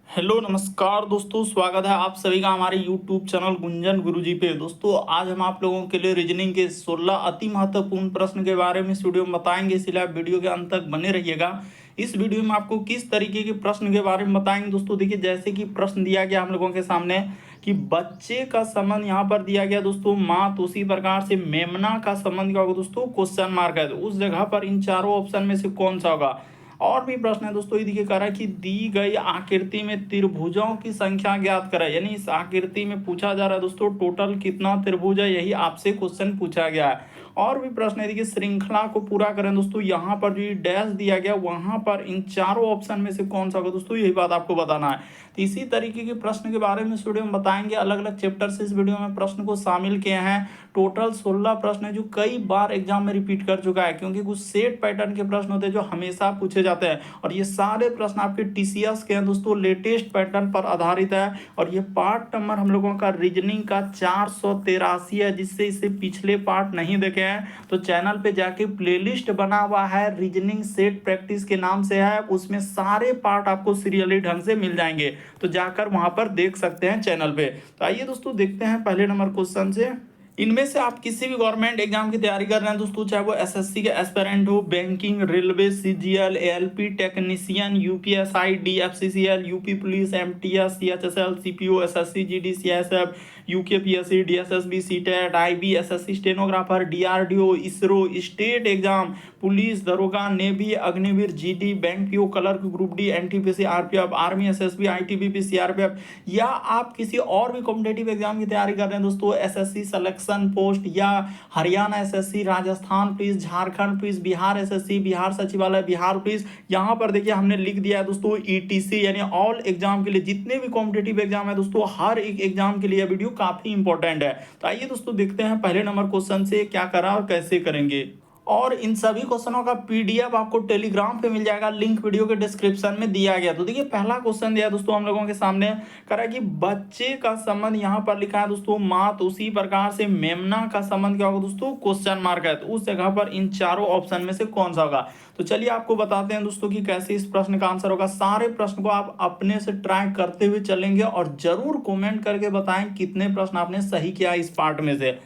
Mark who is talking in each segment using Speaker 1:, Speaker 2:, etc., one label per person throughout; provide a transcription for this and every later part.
Speaker 1: Hello नमस्कार दोस्तों, स्वागत है आप सभी का हमारे यूट्यूब चैनल गुंजन गुरुजी पे। दोस्तों आज हम आप लोगों के लिए रीजनिंग के 16 अति महत्वपूर्ण प्रश्न के बारे में इस वीडियो में बताएंगे, इसलिए आप वीडियो के अंत तक बने रहिएगा। इस वीडियो में आपको किस तरीके के प्रश्न के बारे में बताएंगे दोस्तों। देखिए, जैसे कि प्रश्न दिया गया हम लोगों के सामने कि बच्चे का संबंध यहाँ पर दिया गया दोस्तों माँ, तो उसी प्रकार से मेमना का संबंध क्या होगा दोस्तों, क्वेश्चन मार्क है। तो उस जगह पर इन चारों ऑप्शन में से कौन सा होगा। और भी प्रश्न है दोस्तों, ये देखिए कह रहा है कि दी गई आकृति में त्रिभुजों की संख्या ज्ञात करें। यानी इस आकृति में पूछा जा रहा है दोस्तों टोटल कितना त्रिभुज है, यही आपसे क्वेश्चन पूछा गया है। और भी प्रश्न है, देखिए श्रृंखला को पूरा करें दोस्तों। यहाँ पर जो ये डैश दिया गया वहां पर इन चारों ऑप्शन में से कौन सा होगा दोस्तों, यही बात आपको बताना है। तो इसी तरीके के प्रश्न के बारे में इस वीडियो में बताएंगे। अलग अलग चैप्टर से इस वीडियो में प्रश्न को शामिल किए हैं। टोटल 16 प्रश्न है जो कई बार एग्जाम में रिपीट कर चुका है, क्योंकि कुछ सेट पैटर्न के प्रश्न होते हैं जो हमेशा पूछे जाते हैं। और ये सारे प्रश्न आपके टीसीएस के हैं दोस्तों, लेटेस्ट पैटर्न पर आधारित है। और ये पार्ट नंबर हम लोगों का रीजनिंग का 483 है। जिससे इसे पिछले पार्ट नहीं देखे हैं तो चैनल पे जाके प्लेलिस्ट बना हुआ है, रीजनिंग सेट प्रैक्टिस के नाम से है। उसमें सारे पार्ट आपको सीरियली ढंग से मिल जाएंगे, तो जाकर वहां पर देख सकते हैं चैनल पे। तो आइए दोस्तों देखते हैं पहले नंबर क्वेश्चन से। इनमें से आप किसी भी गवर्नमेंट एग्जाम की तैयारी कर रहे हैं दोस्तों, चाहे वो एसएससी के एस्पिरेंट हो, banking, railway, CGL, ALP technician, UPSI, DFCCL, UP police, MTS, CHSL, CPO, SSC, GD, CSF, UKPSC, DSSB, CTET, IB, SSC stenographer, DRDO, ISRO, state exam, police, दरोगा, navy, Agniveer, GD, bank PO, clerk, group D, NTPC, RPF, army, SSB, ITBP, CRPF, या आप किसी और भी competitive exam की तैयारी कर रहे हैं दोस्तों, एसएससी सिलेक्शन पोस्ट, या Haryana SSC, Rajasthan police, Jharkhand police, Bihar SSC, Bihar सचिवालय, बिहार पुलिस। यहां पर देखिए हमने लिख दिया है दोस्तों ईटीसी, यानी ऑल एग्जाम के लिए जितने भी कॉम्पिटेटिव एग्जाम है दोस्तों, हर एक एग्जाम के लिए वीडियो काफी इंपॉर्टेंट है। तो आइए दोस्तों देखते हैं पहले नंबर क्वेश्चन से क्या करा और कैसे करेंगे। और इन सभी क्वेश्चनों का पीडीएफ आपको टेलीग्राम पे मिल जाएगा, लिंक वीडियो के डिस्क्रिप्शन में दिया गया। तो देखिए पहला क्वेश्चन दिया दोस्तों हम लोगों के सामने, करा कि बच्चे का संबंध यहाँ पर लिखा है दोस्तों माँ, तो उसी प्रकार से मेमना का संबंध क्या होगा दोस्तों, क्वेश्चन मार्क है। तो उस जगह पर इन चारों ऑप्शन में से कौन सा होगा। तो चलिए आपको बताते हैं दोस्तों कि कैसे इस प्रश्न का आंसर होगा। सारे प्रश्न को आप अपने से ट्राई करते हुए चलेंगे और जरूर कमेंट करके बताएं कितने प्रश्न आपने सही किया इस पार्ट में से।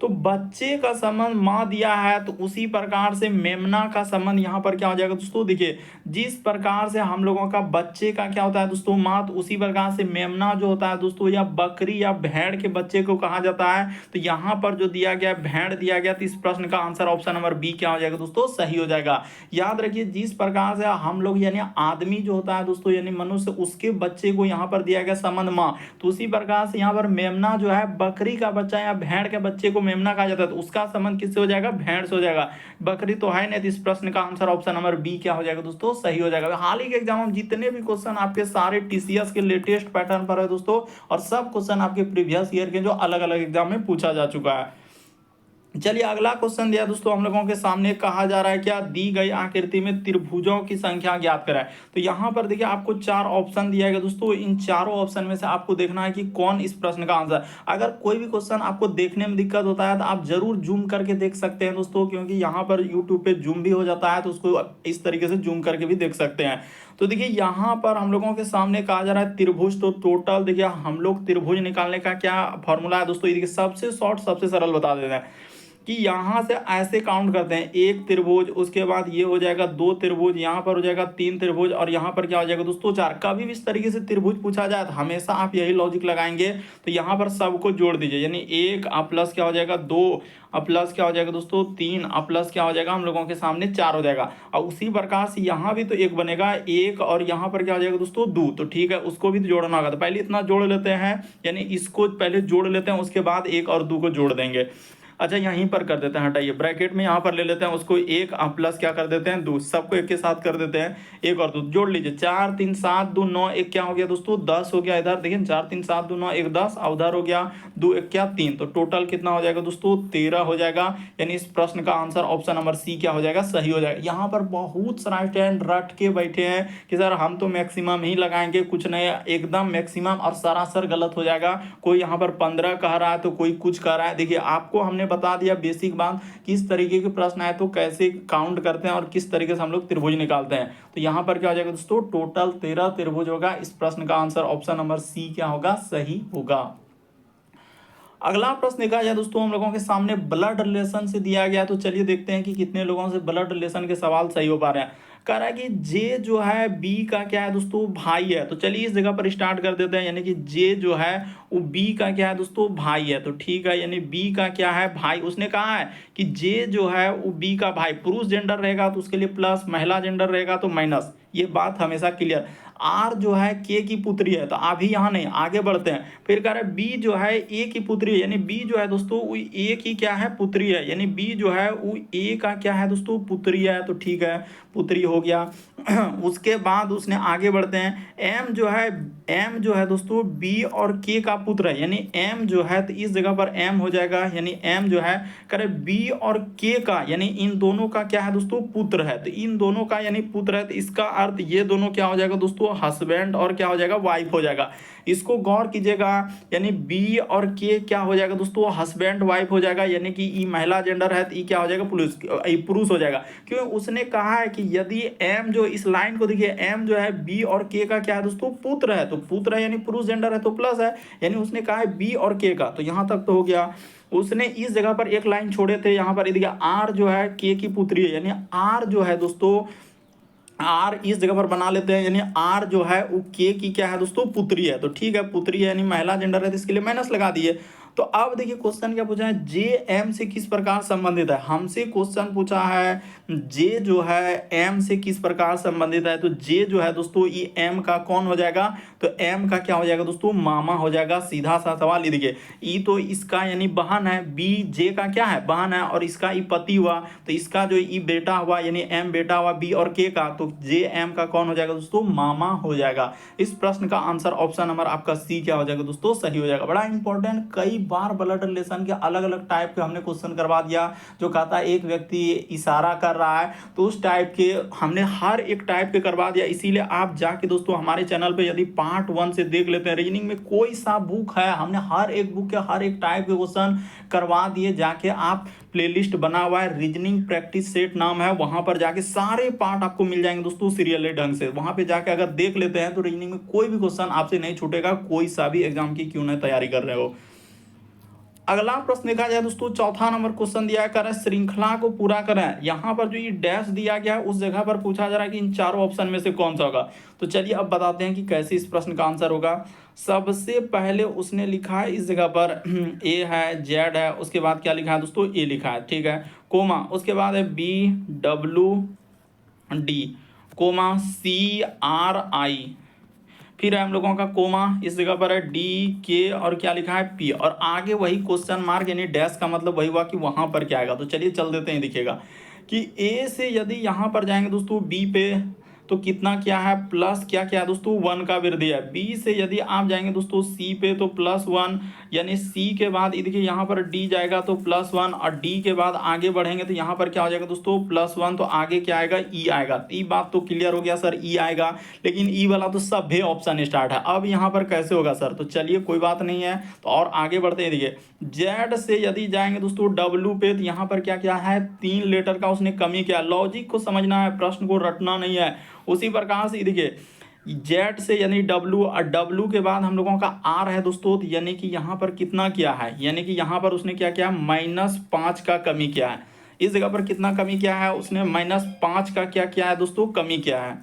Speaker 1: तो बच्चे का संबंध माँ दिया है, तो उसी प्रकार से मेमना का संबंध यहाँ पर क्या हो जाएगा दोस्तों। देखिए जिस प्रकार से हम लोगों का बच्चे का क्या होता है दोस्तों माँ, तो उसी प्रकार से मेमना जो होता है दोस्तों, या बकरी या भेड़ के बच्चे को कहा जाता है। तो यहाँ पर जो दिया गया भेड़ दिया गया, तो इस प्रश्न का आंसर ऑप्शन नंबर बी क्या हो जाएगा दोस्तों, सही हो जाएगा। याद रखिए जिस प्रकार से हम लोग यानी आदमी जो होता है दोस्तों, यानी मनुष्य, उसके बच्चे को यहाँ पर दिया गया संबंध माँ, तो उसी प्रकार से यहाँ पर मेमना जो है बकरी का बच्चा या भेड़ के बच्चे को मेमना कहा जाता है, तो उसका संबंध किससे हो जाएगा, भेड़ से हो जाएगा। बकरी तो है नहीं, तो इस प्रश्न का आंसर ऑप्शन नंबर बी क्या हो जाएगा दोस्तों, सही हो जाएगा। हाल ही के एग्जाम में जितने भी क्वेश्चन आपके सारे टीसीएस के लेटेस्ट पैटर्न पर है दोस्तों, और सब क्वेश्चन आपके प्रीवियस ईयर के जो अलग अलग एग्जाम में पूछा जा चुका है। चलिए अगला क्वेश्चन दिया दोस्तों हम लोगों के सामने, कहा जा रहा है क्या, दी गई आकृति में त्रिभुजों की संख्या ज्ञात कराएं। तो यहाँ पर देखिए आपको चार ऑप्शन दिया गया दोस्तों, इन चारों ऑप्शन में से आपको देखना है कि कौन इस प्रश्न का आंसर। अगर कोई भी क्वेश्चन आपको देखने में दिक्कत होता है तो आप जरूर जूम करके देख सकते हैं दोस्तों, क्योंकि यहाँ पर यूट्यूब पे जूम भी हो जाता है, तो उसको इस तरीके से जूम करके भी देख सकते हैं। तो देखिए यहाँ पर हम लोगों के सामने कहा जा रहा है त्रिभुज, तो टोटल देखिए हम लोग त्रिभुज निकालने का क्या फॉर्मूला है दोस्तों, ये देखिए सबसे शॉर्ट सबसे सरल बता देते हैं कि यहाँ से ऐसे काउंट करते हैं, एक त्रिभुज, उसके बाद ये हो जाएगा दो त्रिभुज, यहाँ पर हो जाएगा तीन त्रिभुज, और यहाँ पर क्या हो जाएगा दोस्तों चार। कभी भी इस तरीके से त्रिभुज पूछा जाए तो हमेशा आप यही लॉजिक लगाएंगे। तो यहाँ पर सबको जोड़ दीजिए, यानी एक प्लस क्या हो जाएगा दो, प्लस क्या हो जाएगा दोस्तों तीन, प्लस क्या हो जाएगा हम लोगों के सामने चार हो जाएगा। और उसी प्रकार से यहाँ भी तो एक बनेगा एक, और यहाँ पर क्या हो जाएगा दोस्तों दो। तो ठीक है, उसको भी तो जोड़ना होगा। तो पहले इतना जोड़ लेते हैं, यानी इसको पहले जोड़ लेते हैं, उसके बाद एक और दो को जोड़ देंगे। अच्छा यहीं पर कर देते हैं, हटाइए ब्रैकेट में यहाँ पर ले लेते हैं उसको, एक प्लस क्या कर देते हैं दो, सबको एक के साथ कर देते हैं, एक और दो जोड़ लीजिए, चार तीन सात दो नौ, एक क्या हो गया दोस्तों 10 हो गया। इधर देखिए 4 3 7 2 9 1 10, और उधर हो गया 2 1 क्या 3, तो टोटल कितना हो जाएगा दोस्तों 13 हो जाएगा। यानी इस प्रश्न का आंसर ऑप्शन नंबर सी क्या हो जाएगा, सही हो जाएगा। यहाँ पर बहुत सारा स्टूडेंट रट के बैठे हैं कि सर हम तो मैक्सिमम ही लगाएंगे, कुछ नहीं, एकदम मैक्सिमम और सरासर गलत हो जाएगा। कोई यहाँ पर 15 कह रहा है तो कोई कुछ कह रहा है। देखिए आपको हमने बता दिया बेसिक बात, किस तरीके के प्रश्न आए तो कैसे काउंट करते हैं और किस तरीके से हम लोग त्रिभुज निकालते हैं। तो यहाँ पर क्या हो जाएगा दोस्तों, टोटल 13 त्रिभुज होगा। इस प्रश्न का आंसर ऑप्शन नंबर सी क्या होगा, सही होगा। अगला प्रश्न देखा जाए दोस्तों हम लोगों के सामने ब्लड रिलेशन से दिया गया, तो चलिए देखते हैं कि कितने लोगों से ब्लड रिलेशन के सवाल सही हो पा रहे हैं। कह रहा है कि जे जो है बी का क्या है दोस्तों, भाई है। तो चलिए इस जगह पर स्टार्ट कर देते हैं, यानी कि जे जो है वो बी का क्या है दोस्तों, भाई है। तो ठीक है, यानी बी का क्या है, भाई। उसने कहा है कि जे जो है वो बी का भाई, पुरुष जेंडर रहेगा तो उसके लिए प्लस, महिला जेंडर रहेगा तो माइनस, ये बात हमेशा क्लियर। आर जो है के की पुत्री है, तो अभी यहाँ नहीं, आगे बढ़ते हैं। फिर कह रहा है बी जो है ए की पुत्री है, यानी बी जो है दोस्तों वो ए की क्या है, पुत्री है, यानी बी जो है वो ए का क्या है दोस्तों, पुत्री है। तो ठीक है, पुत्री हो गया। उसके बाद उसने आगे बढ़ते हैं, एम जो है दोस्तों बी और के का पुत्र है, यानी एम जो है, तो इस जगह पर एम हो जाएगा, यानी एम जो है करे बी और के का, यानी इन दोनों का क्या है दोस्तों, पुत्र है। तो इन दोनों का यानी पुत्र है, तो इसका अर्थ ये दोनों क्या हो जाएगा दोस्तों, हस्बैंड और क्या हो जाएगा, वाइफ हो जाएगा। इसको गौर कीजिएगा, यानी बी और के क्या हो जाएगा दोस्तों, हस्बैंड वाइफ हो जाएगा, यानी कि ई महिला जेंडर है तो ई क्या हो जाएगा, पुरुष हो जाएगा। क्यों, उसने कहा है कि यदि एम जो, इस लाइन को देखिए, एम जो है बी और के का क्या है दोस्तों, पुत्र है। तो पुत्र है यानी पुरुष जेंडर है तो प्लस है, यानी उसने कहा है बी और के का। तो यहां तक तो हो गया। उसने इस जगह पर एक लाइन छोड़े थे, यहां पर देखिए आर जो है के की पुत्री है, यानी आर जो है दोस्तों, आर इस जगह पर बना लेते हैं, यानी आर जो है वो के की क्या है दोस्तों, पुत्री है। तो ठीक है, पुत्री है यानी महिला जेंडर है, तो इसके लिए माइनस लगा दिए। तो अब देखिए क्वेश्चन क्या पूछा है, जे एम से किस प्रकार संबंधित है। हमसे क्वेश्चन पूछा है जे जो है एम से किस प्रकार संबंधित है। तो जे जो है दोस्तों ये एम का कौन हो जाएगा, तो एम का क्या हो जाएगा दोस्तों, मामा हो जाएगा। सीधा सा सवाल। ये देखिए ई तो इसका यानी बहन है, बी जे का क्या है, बहन है, और इसका ई पति हुआ, तो इसका जो ई बेटा हुआ, यानी एम बेटा हुआ बी और के का, तो जे एम का कौन हो जाएगा दोस्तों, मामा हो जाएगा। इस प्रश्न का आंसर ऑप्शन नंबर आपका सी क्या हो जाएगा दोस्तों, सही हो जाएगा। बड़ा इंपॉर्टेंट, कई बार ब्लड रिलेशन के अलग अलग टाइप के हमने क्वेश्चन करवा दिया। जो कहता है एक व्यक्ति इशारा कर रहा है, तो उस टाइप के हमने हर एक टाइप के करवा दिया। इसीलिए आप जाके दोस्तों हमारे चैनल पे यदि पार्ट 1 से देख लेते हैं, रीजनिंग में कोई सा बुक है, हमने हर एक बुक के हर एक टाइप के क्वेश्चन करवा दिए। जाके आप प्लेलिस्ट बना हुआ है, रीजनिंग प्रैक्टिस सेट नाम है, वहां पर जाके सारे पार्ट आपको मिल जाएंगे दोस्तों सीरियल ढंग से। वहां पे जाके अगर देख लेते हैं तो रीजनिंग में कोई भी क्वेश्चन आपसे नहीं छूटेगा, कोई सा भी एग्जाम की क्यों नहीं तैयारी कर रहे हो। अगला प्रश्न देखा जाए दोस्तों, चौथा नंबर क्वेश्चन दिया है, करें श्रृंखला को पूरा करें। यहाँ पर जो ये डैश दिया गया है उस जगह पर पूछा जा रहा है कि इन चारों ऑप्शन में से कौन सा होगा। तो चलिए अब बताते हैं कि कैसे इस प्रश्न का आंसर होगा। सबसे पहले उसने लिखा है इस जगह पर ए है, जेड है, उसके बाद क्या लिखा है दोस्तों, ए लिखा है, ठीक है, कोमा, उसके बाद है B W D, comma C R I, फिर है हम लोगों का कोमा, इस जगह पर है डी के, और क्या लिखा है पी, और आगे वही क्वेश्चन मार्क यानी डैश का मतलब वही हुआ कि वहां पर क्या आएगा। तो चलिए चल देते हैं, दिखेगा कि ए से यदि यहां पर जाएंगे दोस्तों बी पे, तो कितना क्या है, प्लस क्या क्या है दोस्तों, 1 का वृद्धि है। बी से यदि आप जाएंगे दोस्तों सी पे, तो +1, यानी सी के बाद देखिए यहाँ पर डी जाएगा तो +1, और डी के बाद आगे बढ़ेंगे तो यहाँ पर क्या हो जाएगा दोस्तों, +1, तो आगे क्या आएगा, ई आएगा। ई बात तो क्लियर हो गया सर, ई आएगा, लेकिन ई वाला तो सभी ऑप्शन स्टार्ट है। अब यहाँ पर कैसे होगा सर, तो चलिए कोई बात नहीं है, तो और आगे बढ़ते हैं। देखिए जेड से यदि जाएंगे दोस्तों डब्ल्यू पे, तो यहाँ पर क्या क्या है, 3 लेटर का उसने कमी किया। लॉजिक को समझना है, प्रश्न को रटना नहीं है। उसी प्रकार से देखिए जेड से यानी डब्ल्यू, और डब्ल्यू के बाद हम लोगों का आर है दोस्तों, तो यानी कि यहाँ पर कितना किया है, यानी कि यहाँ पर उसने क्या किया, -5 का कमी किया है। इस जगह पर कितना कमी किया है उसने, -5 का क्या किया है दोस्तों, कमी किया है।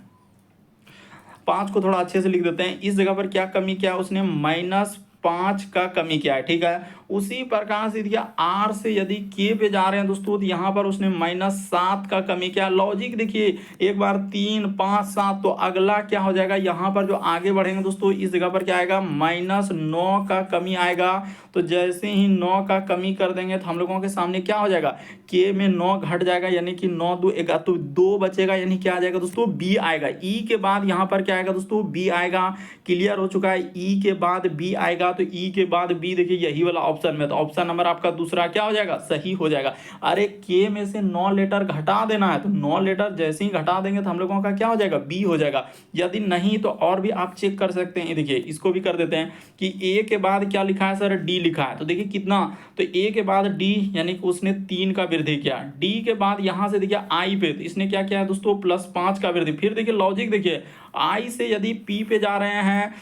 Speaker 1: 5 को थोड़ा अच्छे से लिख देते हैं। इस जगह पर क्या कमी किया है उसने, -5 का कमी किया है, ठीक है। उसी प्रकार से देखिए आर से यदि के पे जा रहे हैं दोस्तों, तो यहाँ पर उसने -7 का कमी किया। लॉजिक देखिए एक बार 3 5 7, तो अगला क्या हो जाएगा, यहाँ पर जो आगे बढ़ेंगे दोस्तों इस जगह पर क्या आएगा, -9 का कमी आएगा। तो जैसे ही 9 का कमी कर देंगे तो हम लोगों के सामने क्या हो जाएगा, के में 9 घट जाएगा, यानी कि 9 2 11, तो 2 बचेगा, यानी क्या आ जाएगा दोस्तों, बी आएगा। ई के बाद यहाँ पर क्या आएगा दोस्तों, बी आएगा। क्लियर हो चुका है, ई के बाद बी आएगा। तो ई के बाद बी देखिए यही वाला ऑप्शन में, तो ऑप्शन नंबर आपका दूसरा क्या हो जाएगा, सही हो जाएगा। अरे के में से 9 लेटर घटा देना है, तो 9 लेटर जैसे ही घटा देंगे तो हम लोगों का क्या हो जाएगा, बी हो जाएगा। यदि नहीं तो और भी आप चेक कर सकते हैं, देखिए इसको भी कर देते हैं कि ए के बाद क्या लिखा है सर, डी लिखा है, तो देखिए कितना, तो ए के बाद डी यानी कि उसने 3 का वृद्धि किया, डी के बाद यहां से देखिए आई पे, तो इसने क्या किया है दोस्तों, +5 का वृद्धि। फिर देखिए लॉजिक देखिए, आई से यदि पी पे जा रहे हैं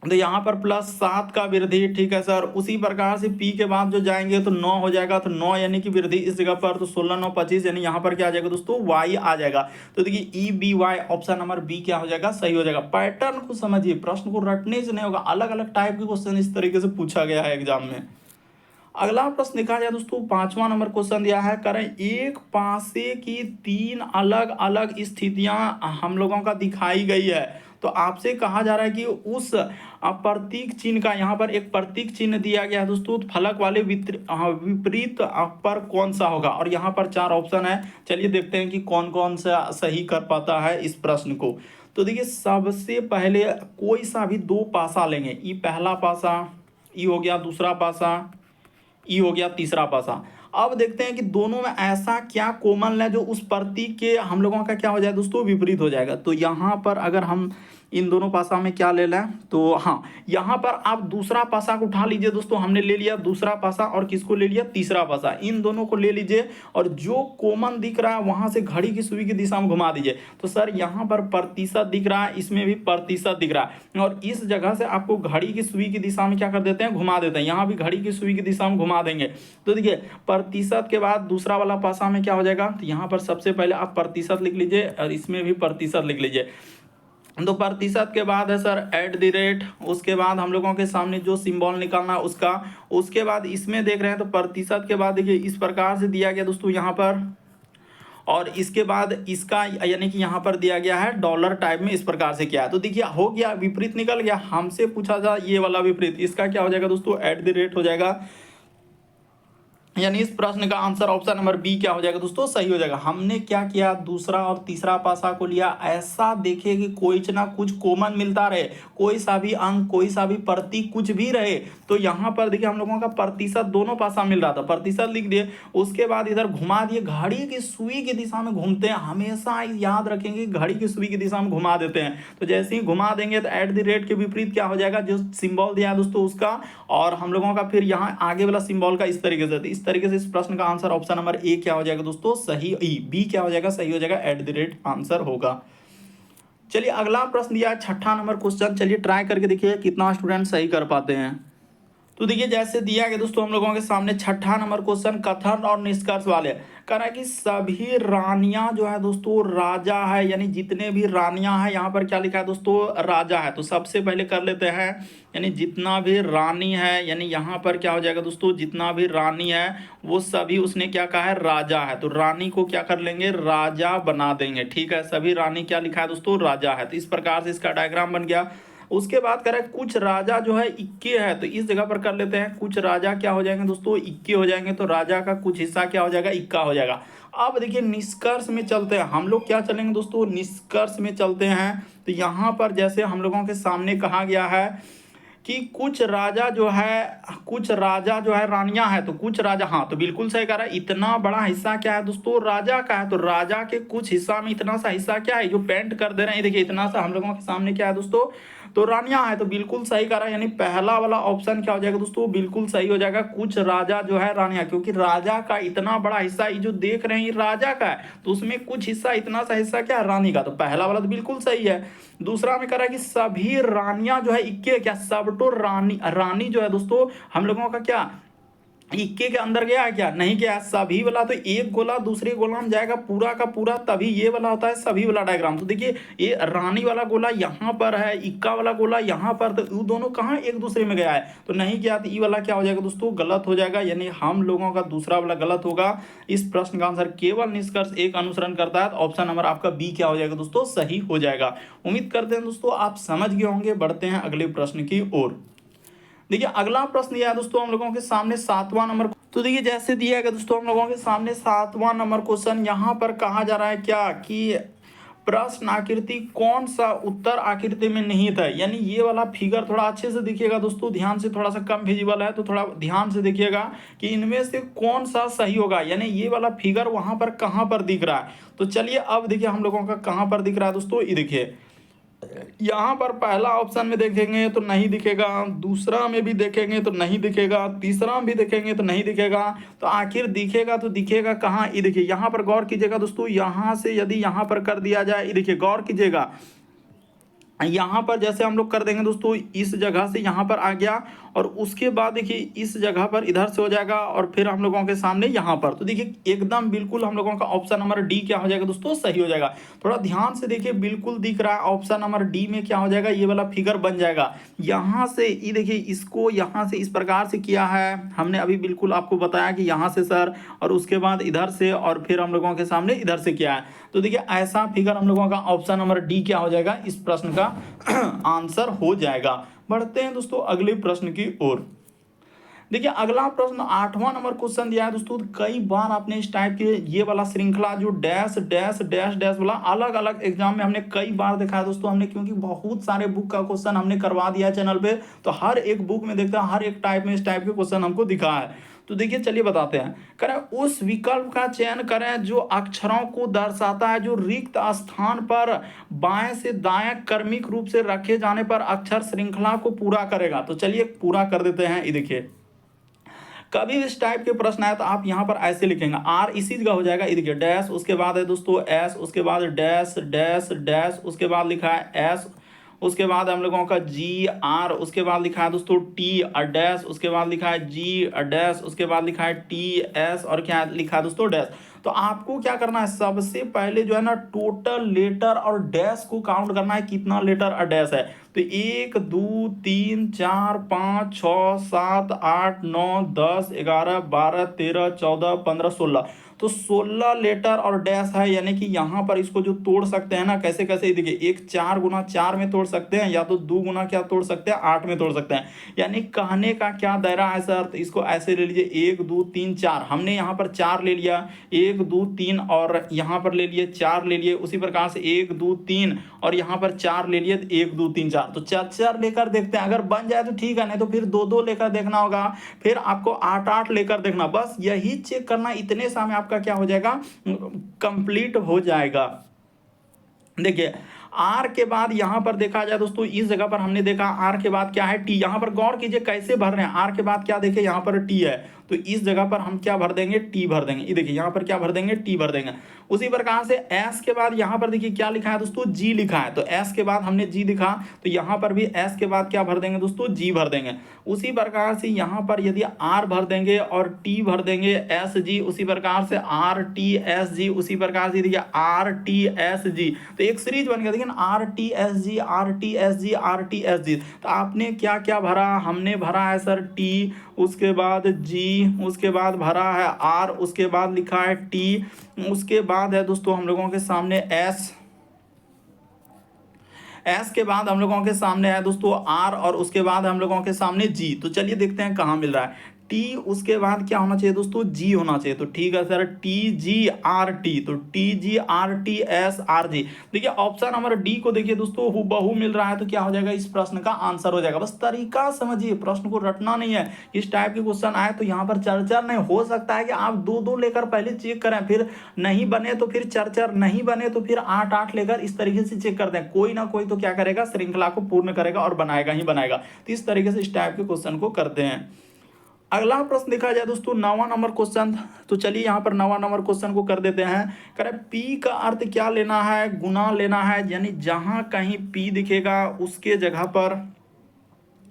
Speaker 1: तो यहाँ पर +7 का वृद्धि, ठीक है सर। उसी प्रकार से पी के बाद जो जाएंगे तो 9 हो जाएगा, तो 9 यानी कि वृद्धि इस जगह पर, तो 16 9 25 यानी यहाँ पर क्या आ जाएगा दोस्तों, वाई आ जाएगा। तो देखिए E B Y option number B क्या हो जाएगा, सही हो जाएगा। पैटर्न को समझिए, प्रश्न को रटने से नहीं होगा, अलग अलग टाइप के क्वेश्चन इस तरीके से पूछा गया है एग्जाम में। अगला प्रश्न देखा जाए दोस्तों, 5वां नंबर क्वेश्चन दिया है, करें एक पासे की 3 अलग अलग स्थितियां हम लोगों का दिखाई गई है, तो आपसे कहा जा रहा है कि उस प्रतीक चिन्ह का, यहाँ पर एक प्रतीक चिन्ह दिया गया है दोस्तों, फलक वाले विपरीत पर कौन सा होगा, और यहाँ पर 4 ऑप्शन है। चलिए देखते हैं कि कौन कौन सा सही कर पाता है इस प्रश्न को। तो देखिए सबसे पहले कोई सा भी 2 पासा लेंगे, ई पहला पासा, ई हो गया दूसरा पासा, ई हो गया तीसरा पासा। अब देखते हैं कि दोनों में ऐसा क्या कॉमन है जो उस प्रतीक के हम लोगों का क्या हो जाए दोस्तों, विपरीत हो जाएगा। तो यहाँ पर अगर हम इन दोनों पासा में क्या ले लें, तो हाँ यहाँ पर आप दूसरा पासा को उठा लीजिए दोस्तों, हमने ले लिया दूसरा पासा, और किसको ले लिया, तीसरा पासा, इन दोनों को ले लीजिए, और जो कॉमन दिख रहा है वहां से घड़ी की सुई की दिशा में घुमा दीजिए। तो सर यहाँ पर प्रतिशत दिख रहा है, इसमें भी प्रतिशत दिख रहा है, और इस जगह से आपको घड़ी की सुई की दिशा में क्या कर देते हैं, घुमा देते हैं, यहाँ भी घड़ी की सुई की दिशा में घुमा देंगे। तो देखिए प्रतिशत के बाद दूसरा वाला पासा में क्या हो जाएगा, तो यहाँ पर सबसे पहले आप प्रतिशत लिख लीजिए, और इसमें भी प्रतिशत लिख लीजिए। तो प्रतिशत के बाद है सर @ उसके बाद हम लोगों के सामने जो सिंबल निकालना उसका, उसके बाद इसमें देख रहे हैं तो प्रतिशत के बाद देखिए इस प्रकार से दिया गया दोस्तों यहाँ पर, और इसके बाद इसका यानी कि यहाँ पर दिया गया है डॉलर टाइप में, इस प्रकार से किया है। तो देखिए हो गया, विपरीत निकल गया, हमसे पूछा था ये वाला विपरीत, इसका क्या हो जाएगा दोस्तों, @ हो जाएगा, यानी इस प्रश्न का आंसर ऑप्शन नंबर बी क्या हो जाएगा दोस्तों, सही हो जाएगा। हमने क्या किया, दूसरा और तीसरा पासा को लिया, ऐसा देखे कि कुछ ना कुछ कॉमन मिलता रहे, कोई सा भी अंक, कोई सा भी प्रतीक कुछ भी रहे। तो यहाँ पर देखिए हम लोगों का प्रतिशत दोनों पासा मिल रहा था, प्रतिशत लिख दिए, उसके बाद इधर घुमा दिए, घड़ी की सुई की दिशा में घूमते हैं, हमेशा याद रखेंगे घड़ी की सुई की दिशा में घुमा देते हैं। तो जैसे ही घुमा देंगे तो @ के विपरीत क्या हो जाएगा, जो सिंबल दिया है दोस्तों उसका, और हम लोगों का फिर यहाँ आगे वाला सिंबल का इस तरीके से, इस तरीके से इस प्रश्न का आंसर ऑप्शन नंबर ए क्या हो जाएगा दोस्तों, सही, बी क्या हो जाएगा, सही हो जाएगा, @ आंसर होगा। चलिए अगला प्रश्न दिया है 6ठा नंबर क्वेश्चन, चलिए ट्राई करके देखिए कितना स्टूडेंट सही कर पाते हैं। तो देखिए जैसे दिया गया दोस्तों हम लोगों के सामने 6ठा नंबर क्वेश्चन, कथन और निष्कर्ष वाले, कह रहा है कि सभी रानियां जो है दोस्तों राजा है, यानी जितने भी रानियां हैं, यहाँ पर क्या लिखा है दोस्तों, राजा है। तो सबसे पहले कर लेते हैं, यानी जितना भी रानी है, यानी यहाँ पर क्या हो जाएगा दोस्तों, जितना भी रानी है वो सभी उसने क्या कहा है, राजा है। तो रानी को क्या कर लेंगे, राजा बना देंगे, ठीक है। सभी रानी क्या लिखा है दोस्तों, राजा है। तो इस प्रकार से इसका डायग्राम बन गया। उसके बाद कह रहा है कुछ राजा जो है इक्के है, तो इस जगह पर कर लेते हैं, कुछ राजा क्या हो जाएंगे दोस्तों, इक्के हो जाएंगे। तो राजा का कुछ हिस्सा क्या हो जाएगा, इक्का हो जाएगा। अब देखिए निष्कर्ष में चलते हैं हम लोग, क्या चलेंगे दोस्तों, निष्कर्ष में चलते हैं। तो यहाँ पर जैसे हम लोगों के सामने कहा गया है कि कुछ राजा जो है रानियां हैं, तो कुछ राजा, हाँ तो बिल्कुल सही कह रहा है। इतना बड़ा हिस्सा क्या है दोस्तों, राजा का है। तो राजा के कुछ हिस्सा में इतना सा हिस्सा क्या है, जो पेंट कर दे रहे हैं, देखिए इतना सा हम लोगों के सामने क्या है दोस्तों, तो रानियां है। तो बिल्कुल सही कह रहा है, यानी पहला वाला ऑप्शन क्या हो जाएगा दोस्तों, बिल्कुल सही हो जाएगा, कुछ राजा जो है रानियां, क्योंकि राजा का इतना बड़ा हिस्सा ये जो देख रहे हैं ये राजा का है, तो उसमें कुछ हिस्सा, इतना सा हिस्सा क्या है, रानी का। तो पहला वाला तो बिल्कुल सही है। दूसरा में कह रहा है कि सभी रानियां जो है इक्के, क्या सब तो रानी जो है दोस्तों हम लोगों का क्या इक्के के अंदर गया है, क्या नहीं गया। सभी वाला तो एक गोला दूसरे गोला में जाएगा पूरा का पूरा, तभी ये वाला होता है सभी वाला डायग्राम। तो देखिए ये रानी वाला गोला यहाँ पर है, इक्का वाला गोला यहाँ पर, तो ये दोनों कहाँ एक दूसरे में गया है, तो नहीं गया। तो ये वाला क्या हो जाएगा दोस्तों, गलत हो जाएगा, यानी हम लोगों का दूसरा वाला गलत होगा। इस प्रश्न का आंसर केवल निष्कर्ष एक अनुसरण करता है, तो ऑप्शन नंबर आपका बी क्या हो जाएगा दोस्तों, सही हो जाएगा। उम्मीद करते हैं दोस्तों आप समझ गए होंगे। बढ़ते हैं अगले प्रश्न की ओर। देखिए अगला प्रश्न दिया है दोस्तों हम लोगों के सामने 7वां नंबर। तो देखिए जैसे दिया गया दोस्तों हम लोगों के सामने 7वां नंबर क्वेश्चन, यहाँ पर कहा जा रहा है क्या कि प्रश्न आकृति कौन सा उत्तर आकृति में निहित है। यानी ये वाला फिगर थोड़ा अच्छे से देखिएगा दोस्तों, ध्यान से, थोड़ा सा कम विजिबल है तो थोड़ा ध्यान से देखिएगा कि इनमें से कौन सा सही होगा। यानी ये वाला फिगर वहां पर कहां पर दिख रहा है। तो चलिए अब देखिए हम लोगों का कहां पर दिख रहा है दोस्तों, ये देखिए यहाँ पर पहला ऑप्शन में देखेंगे तो नहीं दिखेगा, दूसरा में भी देखेंगे तो नहीं दिखेगा, तीसरा में भी देखेंगे तो नहीं दिखेगा। तो आखिर दिखेगा तो दिखेगा कहाँ, ये देखिए यहाँ पर गौर कीजिएगा दोस्तों, यहाँ से यदि यहाँ पर कर दिया जाए, ये देखिए गौर कीजिएगा, यहाँ पर जैसे हम लोग कर देंगे दोस्तों, इस जगह से यहाँ पर आ गया और उसके बाद देखिए इस जगह पर इधर से हो जाएगा और फिर हम लोगों के सामने यहाँ पर। तो देखिए एकदम बिल्कुल हम लोगों का ऑप्शन नंबर डी क्या हो जाएगा दोस्तों, सही हो जाएगा। थोड़ा ध्यान से देखिए, बिल्कुल दिख रहा है ऑप्शन नंबर डी में क्या हो जाएगा, ये वाला फिगर बन जाएगा। यहाँ से ये देखिए, इसको यहाँ से इस प्रकार से किया है हमने, अभी बिल्कुल आपको बताया कि यहाँ से सर, और उसके बाद इधर से, और फिर हम लोगों के सामने इधर से किया है। तो देखिए ऐसा फिगर हम लोगों का ऑप्शन नंबर डी क्या हो जाएगा, इस प्रश्न का आंसर हो जाएगा। बढ़ते हैं दोस्तों अगले प्रश्न की ओर। देखिए अगला प्रश्न 8वां नंबर क्वेश्चन दिया है दोस्तों। कई बार आपने इस टाइप के ये वाला श्रृंखला जो डैश डैश डैश डैश वाला अलग अलग एग्जाम में हमने कई बार देखा है दोस्तों हमने, क्योंकि बहुत सारे बुक का क्वेश्चन हमने करवा दिया है चैनल पे, तो हर एक बुक में देखते हैं हर एक टाइप में इस टाइप के क्वेश्चन हमको दिखा है। तो देखिए चलिए बताते हैं, करें उस विकल्प का चयन करें जो अक्षरों को दर्शाता है जो रिक्त स्थान पर बाएं से दाएं क्रमिक रूप से रखे जाने पर अक्षर श्रृंखला को पूरा करेगा। तो चलिए पूरा कर देते हैं। ये देखिए कभी भी इस टाइप के प्रश्न आए तो आप यहाँ पर ऐसे लिखेंगे, आर इसी जगह हो जाएगा, ये देखिए डैश, उसके बाद है दोस्तों एस, उसके बाद डैश डैश डैश, उसके बाद लिखा है एस, उसके बाद हम लोगों का जी आर, उसके बाद लिखा है दोस्तों टी डैश, उसके बाद लिखा है जी डैश, उसके बाद लिखा है टी एस, और क्या लिखा है दोस्तों डैश। तो आपको क्या करना है, सबसे पहले जो है ना टोटल लेटर और डैश को काउंट करना है, कितना लेटर और डैश है। तो 1 2 3 4 5 6 7 8 9 10 11 12 13 14 15 16, तो 16 लेटर और डैश है। यानी कि यहाँ पर इसको जो तोड़ सकते हैं ना, कैसे कैसे, देखिए एक 4 गुना 4 में तोड़ सकते हैं, या तो 2 गुना क्या तोड़ सकते हैं 8 में तोड़ सकते हैं। यानी कहने का क्या दायरा है सर, तो इसको ऐसे ले लीजिए 1 2 3 4, हमने यहाँ पर 4 ले लिया, 1 2 3 और यहाँ पर ले लिए 4 ले लिए, उसी प्रकार से 1 2 3 और यहाँ पर 4 ले लिए, 1 2 3 4, तो 4 4 लेकर देखते हैं, अगर बन जाए तो ठीक है, नहीं तो फिर 2 2 लेकर देखना होगा, फिर आपको 8 8 लेकर देखना, बस यही चेक करना, इतने समय आपका क्या हो जाएगा, कंप्लीट हो जाएगा। देखिए आर के बाद यहां पर देखा जाए दोस्तों, इस जगह पर हमने देखा आर के बाद क्या है टी, यहां पर गौर कीजिए कैसे भर रहे हैं, आर के बाद क्या देखे यहां पर टी है, तो इस जगह पर हम क्या भर देंगे, टी भर देंगे। ये देखिए यहां पर क्या भर देंगे, टी भर देंगे। उसी प्रकार से एस के बाद यहां पर देखिए क्या लिखा है दोस्तों, जी लिखा है, तो एस के बाद हमने जी लिखा, तो यहां पर भी एस के बाद क्या भर देंगे दोस्तों, जी भर देंगे। उसी प्रकार से यहां पर यदि आर भर देंगे और टी भर देंगे एस जी, उसी प्रकार से आर टी एस जी, उसी प्रकार से देखिए आर टी एस जी, तो एक सीरीज बन गया, देखिए are T S G R T S G R T S G. तो आपने क्या क्या भरा, हमने भरा है सर टी, उसके बाद जी, उसके बाद भरा है आर, उसके बाद लिखा है टी, उसके बाद है दोस्तों हम लोगों के सामने एस, एस के बाद हम लोगों के सामने है दोस्तों आर, और उसके बाद हम लोगों के सामने जी। तो चलिए देखते हैं कहाँ मिल रहा है टी, उसके बाद क्या होना चाहिए दोस्तों, जी होना चाहिए। तो ठीक है sir, T G R T, तो T G R T S R G. देखिए ऑप्शन नंबर डी को देखिए दोस्तों हूबहू मिल रहा है, तो क्या हो जाएगा, इस प्रश्न का आंसर हो जाएगा। बस तरीका समझिए, प्रश्न को रटना नहीं है। इस टाइप के क्वेश्चन आए तो यहाँ पर चर्चा नहीं हो सकता है कि आप 2 2 लेकर पहले चेक करें, फिर नहीं बने तो फिर चर्चा, नहीं बने तो फिर 8 8 लेकर इस तरीके से चेक करते हैं। कोई ना कोई तो क्या करेगा, श्रृंखला को पूर्ण करेगा और बनाएगा ही बनाएगा। तो इस तरीके से इस टाइप के क्वेश्चन को करते हैं। अगला प्रश्न देखा जाए दोस्तों 9वां नंबर क्वेश्चन, तो चलिए यहाँ पर 9वां नंबर क्वेश्चन को कर देते हैं। करें पी का अर्थ क्या लेना है, गुना लेना है, यानी जहां कहीं पी दिखेगा उसके जगह पर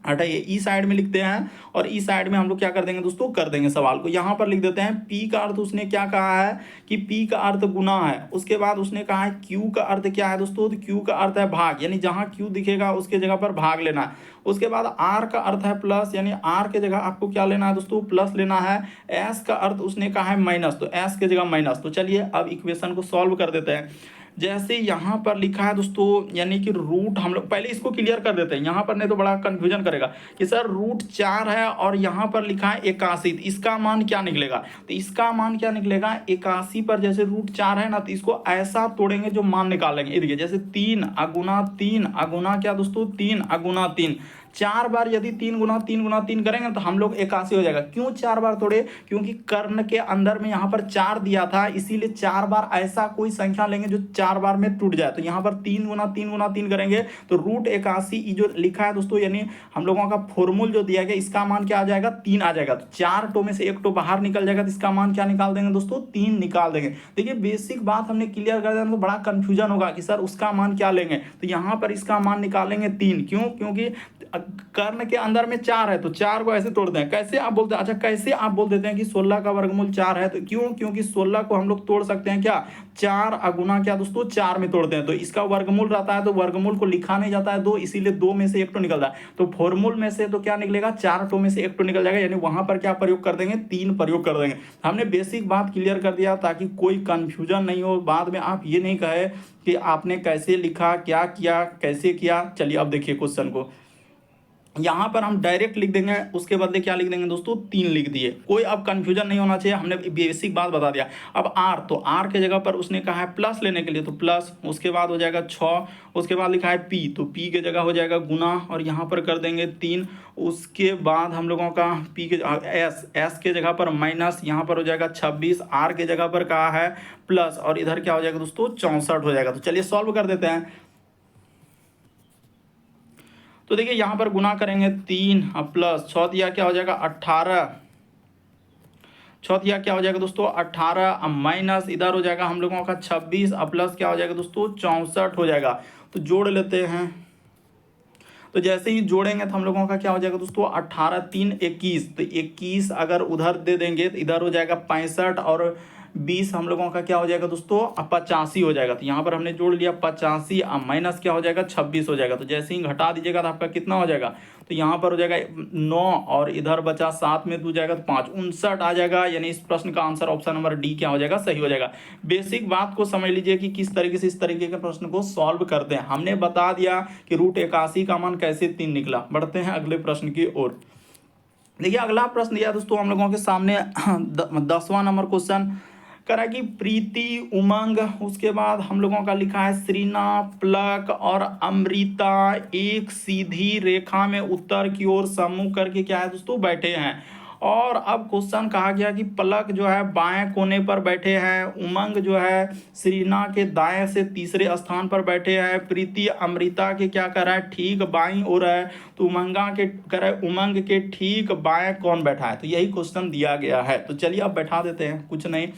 Speaker 1: हटाइए ई साइड में लिखते हैं, और ई साइड में हम लोग क्या कर देंगे दोस्तों, कर देंगे सवाल को। यहाँ पर लिख देते हैं पी का अर्थ, उसने क्या कहा है कि पी का अर्थ गुना है। उसके बाद उसने कहा है क्यू का अर्थ क्या है दोस्तों, तो क्यू का अर्थ है भाग, यानी जहाँ क्यू दिखेगा उसके जगह पर भाग लेना है। उसके बाद आर का अर्थ है प्लस, यानी आर के जगह आपको क्या लेना है दोस्तों, प्लस लेना है। एस का अर्थ उसने कहा है माइनस, तो एस के जगह माइनस। तो चलिए अब इक्वेशन को सॉल्व कर देते हैं। जैसे यहाँ पर लिखा है दोस्तों, यानी कि रूट, हम लोग पहले इसको क्लियर कर देते हैं यहाँ पर, नहीं तो बड़ा कंफ्यूजन करेगा कि सर रूट 4 है और यहाँ पर लिखा है 81, तो इसका मान क्या निकलेगा। तो इसका मान क्या निकलेगा, 81 पर जैसे रूट 4 है ना, तो इसको ऐसा तोड़ेंगे जो मान निकालेंगे। ये देखिए जैसे 3 अगुना 3 अगुना क्या दोस्तों, 3 अगुना 3, 4 बार यदि 3 गुना 3 गुना 3 करेंगे तो हम लोग 81 हो जाएगा। क्यों 4 बार तोड़े, क्योंकि कर्ण के अंदर में यहाँ पर 4 दिया था, इसीलिए 4 बार ऐसा कोई संख्या लेंगे जो 4 बार में टूट जाए। तो यहाँ पर 3 गुना 3 गुना 3 करेंगे तो रूट 81 जो लिखा है दोस्तों, यानी हम लोगों का फॉर्मूल जो दिया गया, इसका मान क्या आ जाएगा, 3 आ जाएगा। तो 4 टो में से 1 टो बाहर निकल जाएगा, तो इसका मान क्या निकाल देंगे दोस्तों, 3 निकाल देंगे। देखिए बेसिक बात हमने क्लियर कर दिया, तो बड़ा कंफ्यूजन होगा कि सर उसका मान क्या लेंगे। तो यहाँ पर इसका मान निकालेंगे 3, क्यों, क्योंकि कर्ण के अंदर में 4 है, तो 4 को ऐसे तोड़ दें। कैसे आप बोलते हैं, अच्छा कैसे आप बोल देते हैं कि 16 का वर्गमूल 4 है, तो क्यों, क्योंकि 16 को हम लोग तोड़ सकते हैं क्या, 4 अगुना क्या दोस्तों, 4 में तोड़ते हैं, तो इसका वर्गमूल रहता है, तो वर्गमूल को लिखा नहीं जाता है 2, इसीलिए 2 में से 1 टो निकल रहा है। तो फॉर्मूल में से तो क्या निकलेगा, 4 टो में से 1 टो निकल जाएगा, यानी वहां पर क्या प्रयोग कर देंगे, 3 प्रयोग कर देंगे। हमने बेसिक बात क्लियर कर दिया ताकि कोई कंफ्यूजन नहीं हो, बाद में आप ये नहीं कहे कि आपने कैसे लिखा, क्या किया, कैसे किया। चलिए अब देखिए क्वेश्चन को, यहाँ पर हम डायरेक्ट लिख देंगे, उसके बदले क्या लिख देंगे दोस्तों, 3 लिख दिए। कोई अब कंफ्यूजन नहीं होना चाहिए, हमने बेसिक बात बता दिया। अब आर, तो आर के जगह पर उसने कहा है प्लस लेने के लिए, तो प्लस, उसके बाद हो जाएगा 6, उसके बाद लिखा है पी, तो पी के जगह हो जाएगा गुना, और यहाँ पर कर देंगे 3। उसके बाद हम लोगों का पी के एस के जगह पर माइनस, यहाँ पर हो जाएगा 26, आर के जगह पर कहा है प्लस, और इधर क्या हो जाएगा दोस्तों, 64 हो जाएगा। तो चलिए सॉल्व कर देते हैं। तो देखिए यहाँ पर गुना करेंगे 3 प्लस 6 दिया क्या हो जाएगा 18, 6 दिया क्या हो जाएगा दोस्तों 18, माइनस इधर हो जाएगा हम लोगों का 26, प्लस क्या हो जाएगा दोस्तों 64 हो जाएगा। तो जोड़ लेते हैं, तो जैसे ही जोड़ेंगे तो हम लोगों का क्या हो जाएगा दोस्तों 18 3 21, तो 21 अगर उधर दे देंगे तो इधर हो जाएगा 65, और 20 हम लोगों का क्या हो जाएगा दोस्तों 85 हो जाएगा। तो यहाँ पर हमने जोड़ लिया 85, माइनस क्या हो जाएगा 26 हो जाएगा। तो जैसे ही घटा दीजिएगा तो आपका कितना हो जाएगा, तो यहाँ पर हो जाएगा 9, और इधर बचा 7 में 2 जाएगा तो 5, 59 आ जाएगा। यानी इस प्रश्न का आंसर ऑप्शन नंबर डी क्या हो जाएगा, सही हो जाएगा। बेसिक बात को समझ लीजिए कि किस तरीके से इस तरीके के प्रश्न को सॉल्व करते हैं। हमने बता दिया कि रूट 81 का मान कैसे 3 निकला। बढ़ते हैं अगले प्रश्न की ओर। देखिए अगला प्रश्न दिया दोस्तों हम लोगों के सामने 10वां नंबर क्वेश्चन करा कि प्रीति, उमंग, उसके बाद हम लोगों का लिखा है श्रीना, प्लक और अमृता एक सीधी रेखा में उत्तर की ओर सम्मुख करके क्या है दोस्तों बैठे हैं। और अब क्वेश्चन कहा गया कि प्लक जो है बाएं कोने पर बैठे हैं, उमंग जो है श्रीना के दाएं से तीसरे स्थान पर बैठे हैं, प्रीति अमृता के क्या कर रहा है ठीक बाईं ओर है, तो उमंगा के कर रहा है उमंग के ठीक बाएं कौन बैठा है। तो यही क्वेश्चन दिया गया है। तो चलिए अब बैठा देते हैं, कुछ नहीं।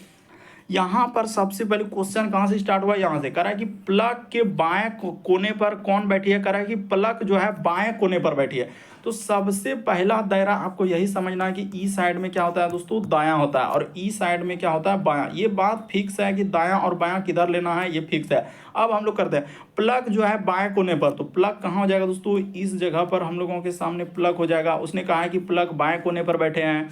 Speaker 1: यहाँ पर सबसे पहले क्वेश्चन कहाँ से स्टार्ट हुआ, यहाँ से कह रहा है कि प्लक के बाएं कोने पर कौन बैठी है, कह रहा है कि प्लक जो है बाएं कोने पर बैठी है। तो सबसे पहला दायरा आपको यही समझना है कि ई साइड में क्या होता है दोस्तों दायां होता है, और ई साइड में क्या होता है बायां। ये बात फिक्स है कि दायां और बायां किधर लेना है, ये फिक्स है। अब हम लोग करते हैं प्लक जो है बाएं कोने पर, तो प्लक कहाँ हो जाएगा दोस्तों, इस जगह पर हम लोगों के सामने प्लक हो जाएगा। उसने कहा है कि प्लक बाएं कोने पर बैठे हैं।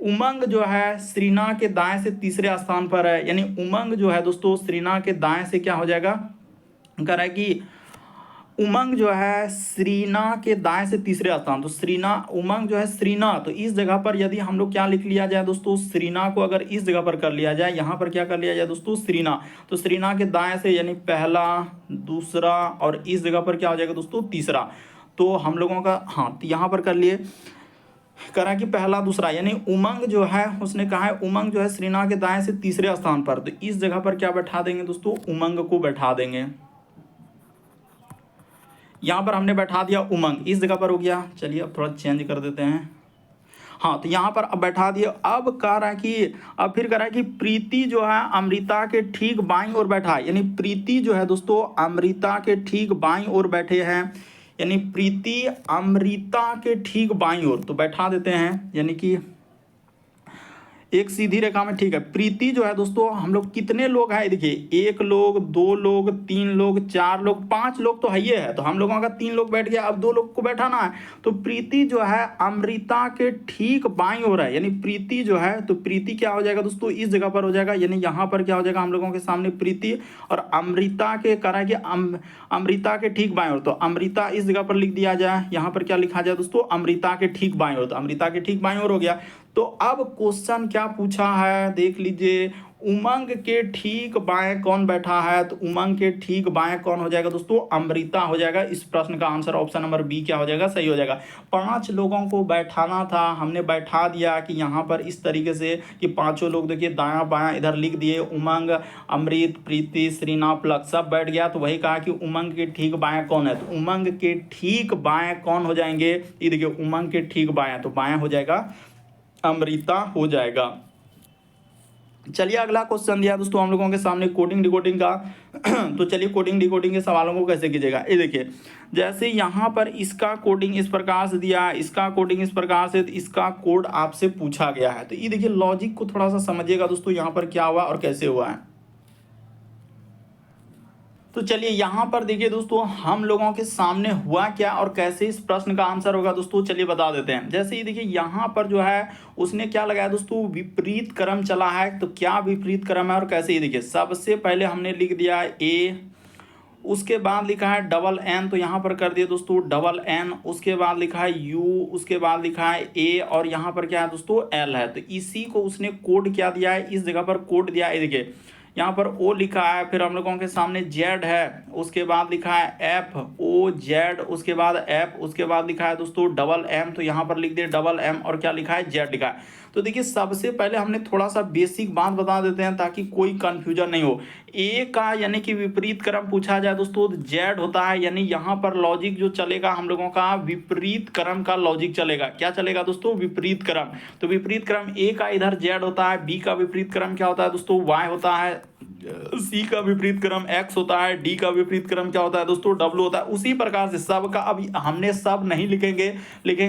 Speaker 1: उमंग जो है श्रीना के दाएं से तीसरे स्थान पर है, यानी उमंग जो है दोस्तों श्रीना के दाएं से क्या हो जाएगा, कह रहा है कि उमंग जो है श्रीना के दाएं से तीसरे स्थान, तो श्रीना उमंग जो है श्रीना, तो इस जगह पर यदि हम लोग क्या लिख लिया जाए दोस्तों, श्रीना को अगर इस जगह पर कर लिया जाए, यहाँ पर क्या कर लिया जाए दोस्तों श्रीना, तो श्रीना के दाएं से यानी पहला, दूसरा, और इस जगह पर क्या हो जाएगा दोस्तों तीसरा। तो हम लोगों का हाँ, तो यहाँ पर कर लिए, करा कि पहला दूसरा, यानी उमंग जो है उसने कहा है उमंग जो है श्रीना के दाएं से तीसरे स्थान पर, तो इस जगह पर क्या बैठा देंगे दोस्तों उमंग को बैठा देंगे। यहाँ पर हमने बैठा दिया उमंग, इस जगह पर हो गया। चलिए अब थोड़ा चेंज कर देते हैं, हाँ, तो यहाँ पर अब बैठा दिया। अब कह रहा है कि अब फिर कह रहा है कि प्रीति जो है अमृता के ठीक बाईं ओर बैठा है, यानी प्रीति जो है दोस्तों अमृता के ठीक बाईं ओर बैठे हैं, यानी प्रीति अमृता के ठीक बाईं ओर, तो बैठा देते हैं। यानी कि एक सीधी रेखा में, ठीक है। प्रीति जो है दोस्तों, हम लोग कितने लोग हैं देखिए, 1 लोग, 2 लोग, 3 लोग, 4 लोग, 5 लोग तो है ही है। तो हम लोगों का 3 लोग बैठ गया, अब 2 लोग को बैठाना है। तो प्रीति जो है अमृता के ठीक बाईं ओर है, यानी प्रीति जो है, तो प्रीति क्या हो जाएगा दोस्तों, इस जगह पर हो जाएगा, यानी यहाँ पर क्या हो जाएगा हम लोगों के सामने प्रीति, और अमृता के करा कि अमृता के ठीक बाईं ओर, तो अमृता इस जगह पर लिख दिया जाए। यहाँ पर क्या लिखा जाए दोस्तों, अमृता के ठीक बाईं ओर, तो अमृता के ठीक बाईं ओर हो गया। तो अब क्वेश्चन क्या पूछा है देख लीजिए, उमंग के ठीक बाएं कौन बैठा है, तो उमंग के ठीक बाएं कौन हो जाएगा दोस्तों, अमृता हो जाएगा। इस प्रश्न का आंसर ऑप्शन नंबर बी क्या हो जाएगा, सही हो जाएगा। 5 लोगों को बैठाना था, हमने बैठा दिया कि यहाँ पर इस तरीके से कि पांचों लोग देखिए दायां बायां इधर लिख दिए, उमंग, अमृत, प्रीति, श्रीना, प्लक सब बैठ गया। तो वही कहा कि उमंग के ठीक बाएं कौन है, तो उमंग के ठीक बाएं कौन हो जाएंगे, ये देखिए उमंग के ठीक बाएं, तो बायां हो जाएगा अमृता हो जाएगा। चलिए अगला क्वेश्चन दिया दोस्तों हम लोगों के सामने कोडिंग डिकोडिंग का। तो चलिए कोडिंग डिकोडिंग के सवालों को कैसे कीजिएगा, ये देखिए जैसे यहाँ पर इसका कोडिंग इस प्रकार से दिया, इसका कोडिंग इस प्रकार से, तो इसका कोड आपसे पूछा गया है। तो ये देखिए लॉजिक को थोड़ा सा समझिएगा दोस्तों, यहाँ पर क्या हुआ और कैसे हुआ है। तो चलिए यहाँ पर देखिए दोस्तों हम लोगों के सामने हुआ क्या और कैसे इस प्रश्न का आंसर होगा दोस्तों, चलिए बता देते हैं। जैसे ये देखिए यहाँ पर जो है उसने क्या लगाया दोस्तों, विपरीत क्रम चला है। तो क्या विपरीत क्रम है और कैसे, ये देखिए सबसे पहले हमने लिख दिया ए, उसके बाद लिखा है डबल एन, तो यहाँ पर कर दिए दोस्तों डबल एन, उसके बाद लिखा है यू, उसके बाद लिखा है ए, और यहाँ पर क्या है दोस्तों एल है। तो इसी को उसने कोड क्या दिया है, इस जगह पर कोड दिया है। देखिए यहाँ पर ओ लिखा है, फिर हम लोगों के सामने जेड है, उसके बाद लिखा है एफ ओ जेड, उसके बाद एफ, उसके बाद लिखा है दोस्तों डबल एम, तो यहाँ पर लिख दिए डबल एम, और क्या लिखा है जेड लिखा है। तो देखिए सबसे पहले हमने थोड़ा सा बेसिक बात बता देते हैं ताकि कोई कंफ्यूजन नहीं हो। ए का यानी कि विपरीत क्रम पूछा जाए दोस्तों, जेड होता है, यानी यहाँ पर लॉजिक जो चलेगा हम लोगों का विपरीत क्रम का लॉजिक चलेगा। क्या चलेगा दोस्तों, विपरीत क्रम। तो विपरीत क्रम ए का इधर जेड होता है, बी का विपरीत क्रम क्या होता है दोस्तों, वाई होता है, सी का विपरीत क्रम एक्स होता है, डी का विपरीत क्रम क्या होता है दोस्तों, डब्ल्यू होता है। उसी प्रकार से सब का, अब हमने सब नहीं लिखेंगे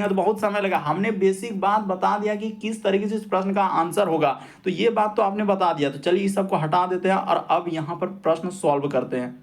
Speaker 1: तो बहुत समय लगा। हमने बेसिक बात बता दिया कि किस तरीके से इस प्रश्न का आंसर होगा, तो ये बात तो आपने बता दिया। तो चलिए इस सबको हटा देते हैं और अब यहां पर प्रश्न सॉल्व करते हैं।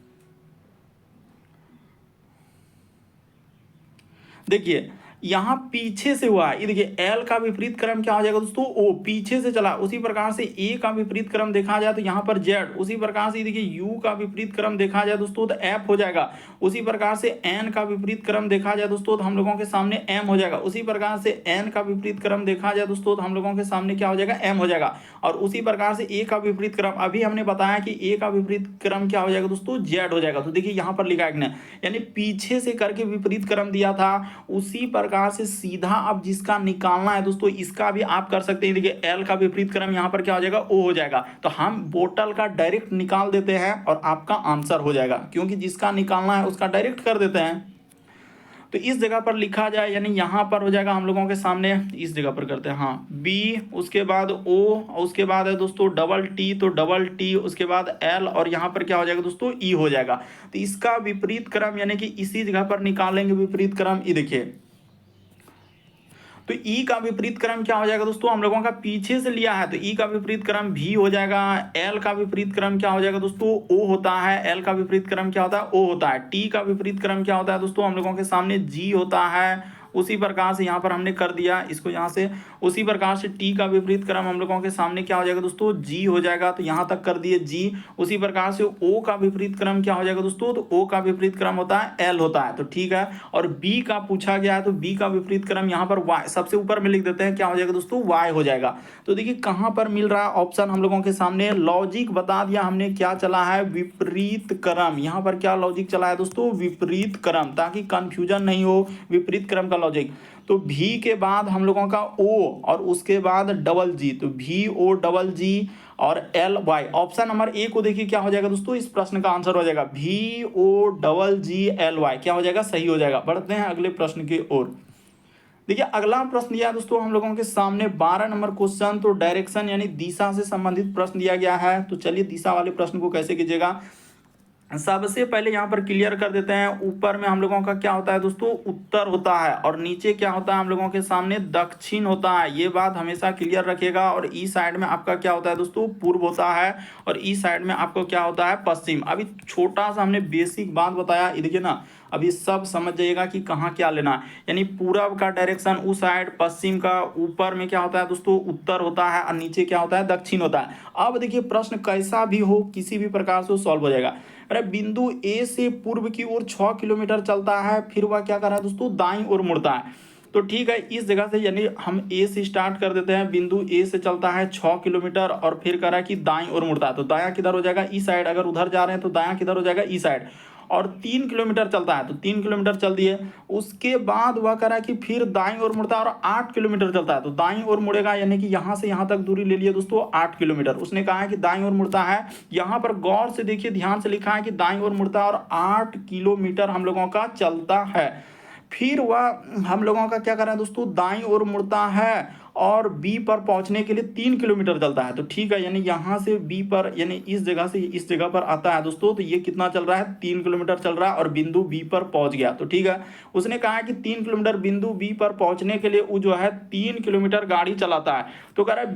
Speaker 1: देखिए यहाँ पीछे से हुआ है, ये देखिए एल का विपरीत क्रम क्या हो जाएगा दोस्तों, ओ, पीछे से चला। उसी प्रकार से ए का विपरीत क्रम देखा जाए तो यहाँ पर जेड, उसी प्रकार से देखिए यू का विपरीत क्रम देखा जाए दोस्तों तो एफ हो जाएगा। उसी प्रकार से एन का विपरीत क्रम देखा जाए दोस्तों तो हम लोगों के सामने एम हो जाएगा। उसी प्रकार से एन का विपरीत क्रम देखा जाए दोस्तों तो हम लोगों के सामने क्या हो जाएगा, एम हो जाएगा। और उसी प्रकार से ए का विपरीत क्रम, अभी हमने बताया कि ए का विपरीत क्रम क्या हो जाएगा दोस्तों, जेड हो जाएगा। तो देखिए यहाँ पर लिखा है, यानी पीछे से करके विपरीत क्रम दिया था, उसी प्रकार से सीधा अब जिसका निकालना है दोस्तों इसका भी आप कर सकते हैं। देखिए एल का विपरीत क्रम यहां पर क्या हो जाएगा, ओ हो जाएगा। तो हम बोतल का डायरेक्ट निकाल देते हैं और आपका आंसर हो जाएगा, क्योंकि जिसका निकालना है उसका डायरेक्ट कर देते हैं। तो इस जगह पर लिखा जाए, यानी यहां पर हो जाएगा हम लोगों के सामने, इस जगह पर करते हैं हाँ बी, उसके बाद ओ, उसके बाद है दोस्तों डबल टी, तो डबल टी, उसके बाद एल, और यहां पर क्या हो जाएगा दोस्तों, ई हो जाएगा। तो इसका विपरीत क्रम यानी कि इसी जगह पर निकालेंगे विपरीत क्रम। ये देखिए तो ई का विपरीत क्रम क्या हो जाएगा दोस्तों, हम लोगों का पीछे से लिया है तो ई का विपरीत क्रम भी हो जाएगा। एल का विपरीत क्रम क्या हो जाएगा दोस्तों, ओ होता है। एल का विपरीत क्रम क्या होता है, ओ होता है। टी का विपरीत क्रम क्या होता है दोस्तों, हम लोगों के सामने जी होता है। उसी प्रकार से यहाँ पर हमने कर दिया इसको यहाँ से, उसी प्रकार से टी का विपरीत क्रम हम लोगों के सामने क्या हो जाएगा दोस्तों, जी हो जाएगा। तो यहाँ तक कर दिए जी। उसी प्रकार से ओ का विपरीत क्रम क्या हो जाएगा दोस्तों, तो ओ का विपरीत क्रम होता है एल होता है, तो ठीक है। और बी का पूछा गया है तो बी का विपरीत क्रम यहाँ पर वाई, सबसे ऊपर में लिख देते हैं, क्या हो जाएगा दोस्तों, वाई हो जाएगा। तो देखिए कहाँ पर मिल रहा है ऑप्शन हम लोगों के सामने, लॉजिक बता दिया हमने क्या चला है, विपरीत क्रम। यहाँ पर क्या लॉजिक चला है दोस्तों, विपरीत क्रम, ताकि कंफ्यूजन नहीं हो, विपरीत क्रम का लॉजिक। तो भी के बाद हम लोगों का ओ और उसके बाद डबल जी, तो भी ओ डबल जी और L Y. Option number A को देखिए क्या हो जाएगा दोस्तों, इस प्रश्न का आंसर हो जाएगा भी O double G L Y, क्या हो जाएगा, सही हो जाएगा। बढ़ते हैं अगले प्रश्न की ओर। देखिए अगला प्रश्न दिया दोस्तों हम लोगों के सामने 12 नंबर क्वेश्चन, तो डायरेक्शन यानी दिशा से संबंधित प्रश्न दिया गया है। तो चलिए दिशा वाले प्रश्न को कैसे कीजिएगा। सबसे पहले यहाँ पर क्लियर कर देते हैं, ऊपर में हम लोगों का क्या होता है दोस्तों, उत्तर होता है, और नीचे क्या होता है हम लोगों के सामने, दक्षिण होता है। ये बात हमेशा क्लियर रखिएगा। और ई साइड में आपका क्या होता है दोस्तों, पूर्व होता है, और ई साइड में आपको क्या होता है, पश्चिम। अभी छोटा सा हमने बेसिक बात बताया, ये देखिए ना, अभी सब समझ जाइएगा कि कहाँ क्या लेना है। यानी पूरब का डायरेक्शन उस साइड, पश्चिम का ऊपर में क्या होता है दोस्तों, उत्तर होता है, और नीचे क्या होता है, दक्षिण होता है। अब देखिए प्रश्न कैसा भी हो, किसी भी प्रकार से सॉल्व हो जाएगा। अरे बिंदु ए से पूर्व की ओर 6 किलोमीटर चलता है, फिर वह क्या कर रहा है दोस्तों, दाईं ओर मुड़ता है। तो ठीक है, इस जगह से यानी हम ए से स्टार्ट कर देते हैं। बिंदु ए से चलता है 6 किलोमीटर और फिर कह रहा है कि दाईं ओर मुड़ता है। तो दायां किधर हो जाएगा, ई साइड। अगर उधर जा रहे हैं तो दायां किधर हो जाएगा, ई साइड। और 3 किलोमीटर चलता है, तो 3 किलोमीटर चल दिए। उसके बाद वह कह रहा है कि फिर दाईं ओर मुड़ता है और 8 किलोमीटर चलता है, तो दाईं ओर मुड़ेगा, यानी कि यहाँ से यहाँ तक दूरी ले लिए दोस्तों 8 किलोमीटर। उसने कहा है कि दाईं ओर मुड़ता है। यहाँ पर गौर से देखिए, ध्यान से लिखा है कि दाईं ओर मुड़ता है और 8 किलोमीटर हम लोगों का चलता है। फिर वह हम लोगों का क्या कर रहा है दोस्तों, दाईं ओर मुड़ता है और बी पर पहुंचने के लिए 3 किलोमीटर चलता है। तो ठीक है, यानी यहाँ से बी पर, यानी इस जगह से इस जगह पर आता है दोस्तों, तो ये कितना चल रहा है, 3 किलोमीटर चल रहा है और बिंदु बी पर पहुंच गया। तो ठीक है, उसने कहा है कि 3 किलोमीटर बिंदु बी पर पहुंचने के लिए वो जो है 3 किलोमीटर गाड़ी चलाता है। तो कह रहा है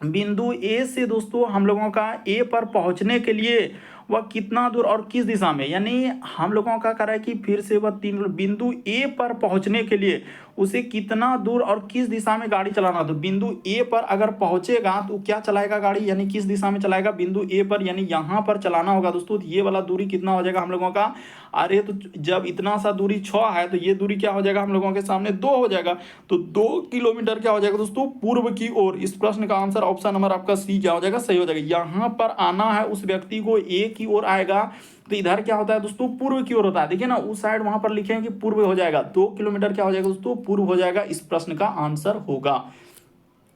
Speaker 1: बिंदु ए से दोस्तों हम लोगों का ए पर पहुंचने के लिए वह कितना दूर और किस दिशा में, यानी हम लोगों का कह रहा है कि फिर से वह 3 बिंदु ए पर पहुंचने के लिए उसे कितना दूर और किस दिशा में गाड़ी चलाना। तो बिंदु ए पर अगर पहुंचेगा तो क्या चलाएगा गाड़ी, यानी किस दिशा में चलाएगा, बिंदु ए पर, यानी यहाँ पर चलाना होगा दोस्तों। तो ये वाला दूरी कितना हो जाएगा हम लोगों का, अरे तो जब इतना सा दूरी 6 है तो ये दूरी क्या हो जाएगा हम लोगों के सामने, 2 हो जाएगा। तो 2 किलोमीटर क्या हो जाएगा दोस्तों, पूर्व की ओर। इस प्रश्न का आंसर ऑप्शन नंबर आपका सी क्या हो जाएगा, सही हो जाएगा। यहाँ पर आना है उस व्यक्ति को, ए की ओर आएगा, तो इधर क्या होता है दोस्तों, पूर्व की ओर होता है। देखिए ना, उस साइड वहां पर लिखे हैं कि पूर्व हो जाएगा, 2 किलोमीटर क्या हो जाएगा दोस्तों, पूर्व हो जाएगा। इस प्रश्न का आंसर होगा।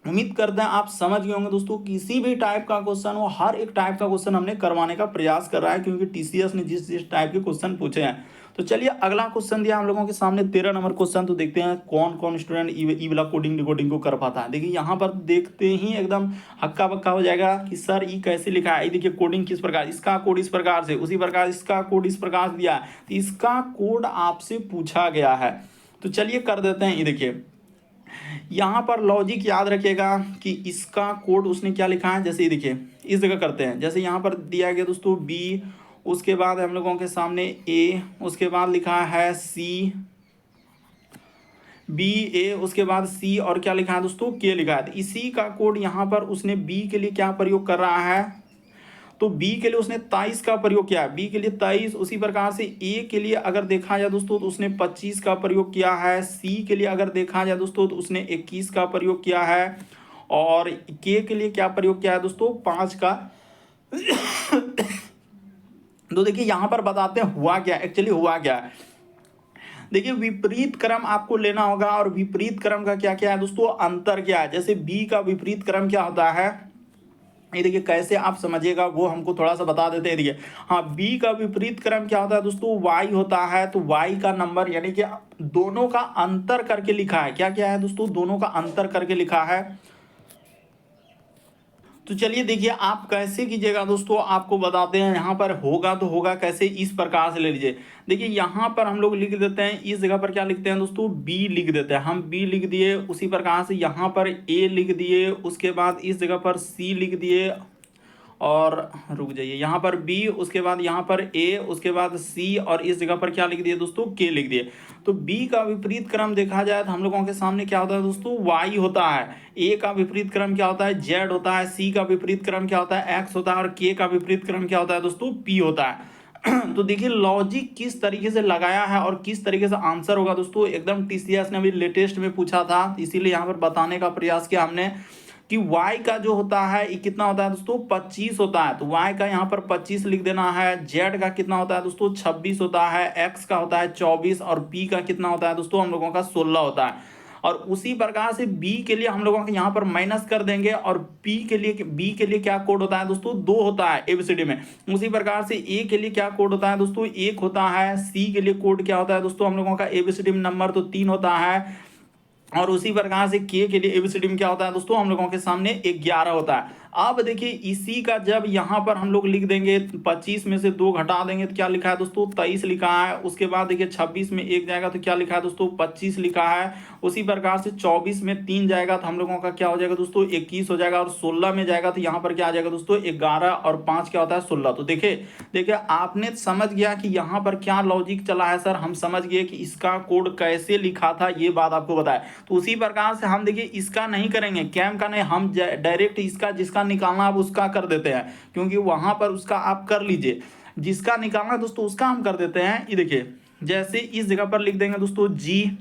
Speaker 1: उम्मीद करते हैं आप समझ गए होंगे दोस्तों। किसी भी टाइप का क्वेश्चन हो, हर एक टाइप का क्वेश्चन हमने करवाने का प्रयास कर रहा है, क्योंकि टीसीएस ने जिस जिस टाइप के क्वेश्चन पूछे हैं। तो चलिए अगला क्वेश्चन दिया हम लोगों के सामने 13 नंबर क्वेश्चन। तो देखते हैं कौन कौन स्टूडेंट ई वाला कोडिंग डिकोडिंग को कर पाता है। देखिए यहाँ पर देखते ही एकदम हक्का बक्का हो जाएगा कि सर ई कैसे लिखा है। देखिए कोडिंग किस प्रकार, इसका कोड इस प्रकार से, उसी प्रकार इसका कोड इस प्रकार से दिया है, तो इसका कोड आपसे पूछा गया है। तो चलिए कर देते हैं। ये देखिए यहाँ पर लॉजिक याद रखिएगा कि इसका कोड उसने क्या लिखा है। जैसे ये देखिए इस जगह करते हैं, जैसे यहाँ पर दिया गया दोस्तों बी, उसके बाद हम लोगों के सामने ए, उसके बाद लिखा है सी, बी ए, उसके बाद सी, और क्या लिखा है दोस्तों, के लिखा है। तो इसी का कोड यहाँ पर उसने बी के लिए क्या प्रयोग कर रहा है, तो बी के लिए उसने 23 का प्रयोग किया है, बी के लिए 23। उसी प्रकार से ए के लिए अगर देखा जाए दोस्तों तो उसने 25 का प्रयोग किया है। सी के लिए अगर देखा जाए दोस्तों तो उसने 21 का प्रयोग किया है, और के लिए क्या प्रयोग किया है दोस्तों, 5 का। तो देखिए यहाँ पर बताते हैं हुआ क्या, एक्चुअली हुआ क्या है। देखिए विपरीत क्रम आपको लेना होगा, और विपरीत क्रम का क्या क्या है दोस्तों, अंतर क्या है। जैसे बी का विपरीत क्रम क्या होता है, ये देखिए कैसे आप समझिएगा वो हमको थोड़ा सा बता देते हैं। देखिए हाँ, बी का विपरीत क्रम क्या होता है दोस्तों, वाई होता है। तो वाई का नंबर, यानी कि दोनों का अंतर करके लिखा है। क्या क्या है दोस्तों, दोनों का अंतर करके लिखा है। तो चलिए देखिए आप कैसे कीजिएगा दोस्तों, आपको बताते हैं। यहाँ पर होगा तो होगा कैसे, इस प्रकार से ले लीजिए। देखिए यहाँ पर हम लोग लिख देते हैं, इस जगह पर क्या लिखते हैं दोस्तों, बी लिख देते हैं। हम बी लिख दिए, उसी प्रकार से यहाँ पर ए लिख दिए, उसके बाद इस जगह पर सी लिख दिए, और रुक जाइए, यहाँ पर बी, उसके बाद यहाँ पर ए, उसके बाद सी, और इस जगह पर क्या लिख दिए दोस्तों, के लिख दिए। तो बी का विपरीत क्रम देखा जाए तो हम लोगों के सामने क्या होता है दोस्तों, वाई होता है। ए का विपरीत क्रम क्या होता है, जेड होता है। सी का विपरीत क्रम क्या होता है, एक्स होता है। और के का विपरीत क्रम क्या होता है दोस्तों, पी होता है। तो देखिए लॉजिक किस तरीके से लगाया है और किस तरीके से आंसर होगा दोस्तों, एकदम टीसीएस ने अभी लेटेस्ट में पूछा था, इसीलिए यहाँ पर बताने का प्रयास किया हमने कि y का जो होता है ये कितना होता है दोस्तों, 25 होता है। तो y का यहाँ पर 25 लिख देना है। z का कितना होता है दोस्तों, 26 होता है। x का होता है 24, और p का कितना होता है दोस्तों, हम लोगों का 16 होता है। और उसी प्रकार से b के लिए हम लोगों के यहाँ पर माइनस कर देंगे, और b के लिए क्या कोड होता है दोस्तों, 2 होता है एबीसीडी में। उसी प्रकार से a के लिए क्या कोड होता है दोस्तों, 1 होता है। c के लिए कोड क्या होता है दोस्तों, हम लोगों का एबीसीडी में नंबर तो 3 होता है। और उसी प्रकार से के लिए एबीसीडी में क्या होता है दोस्तों, हम लोगों के सामने 11 होता है। अब देखिए इसी का जब यहाँ पर हम लोग लिख देंगे 25 में से 2 घटा देंगे तो क्या लिखा है दोस्तों 23 लिखा है। उसके बाद देखिए 26 में 1 जाएगा तो क्या लिखा है दोस्तों 25 लिखा है। उसी प्रकार से 24 में 3 जाएगा तो हम लोगों का क्या हो जाएगा दोस्तों 21 हो जाएगा। और 16 में जाएगा तो यहाँ पर क्या आ जाएगा दोस्तों 11 और 5 क्या होता है 16। तो देखिए आपने समझ गया कि यहाँ पर क्या लॉजिक चला है सर, हम समझ गए कि इसका कोड कैसे लिखा था, ये बात आपको बताया। तो उसी प्रकार से हम देखिए इसका नहीं करेंगे, कैम का नहीं, हम डायरेक्ट इसका जिसका निकालना आप उसका कर देते हैं, क्योंकि वहां पर उसका आप कर लीजिए, जिसका निकालना दोस्तों उसका हम कर देते हैं। ये देखिए जैसे इस जगह पर लिख देंगे दोस्तों जी,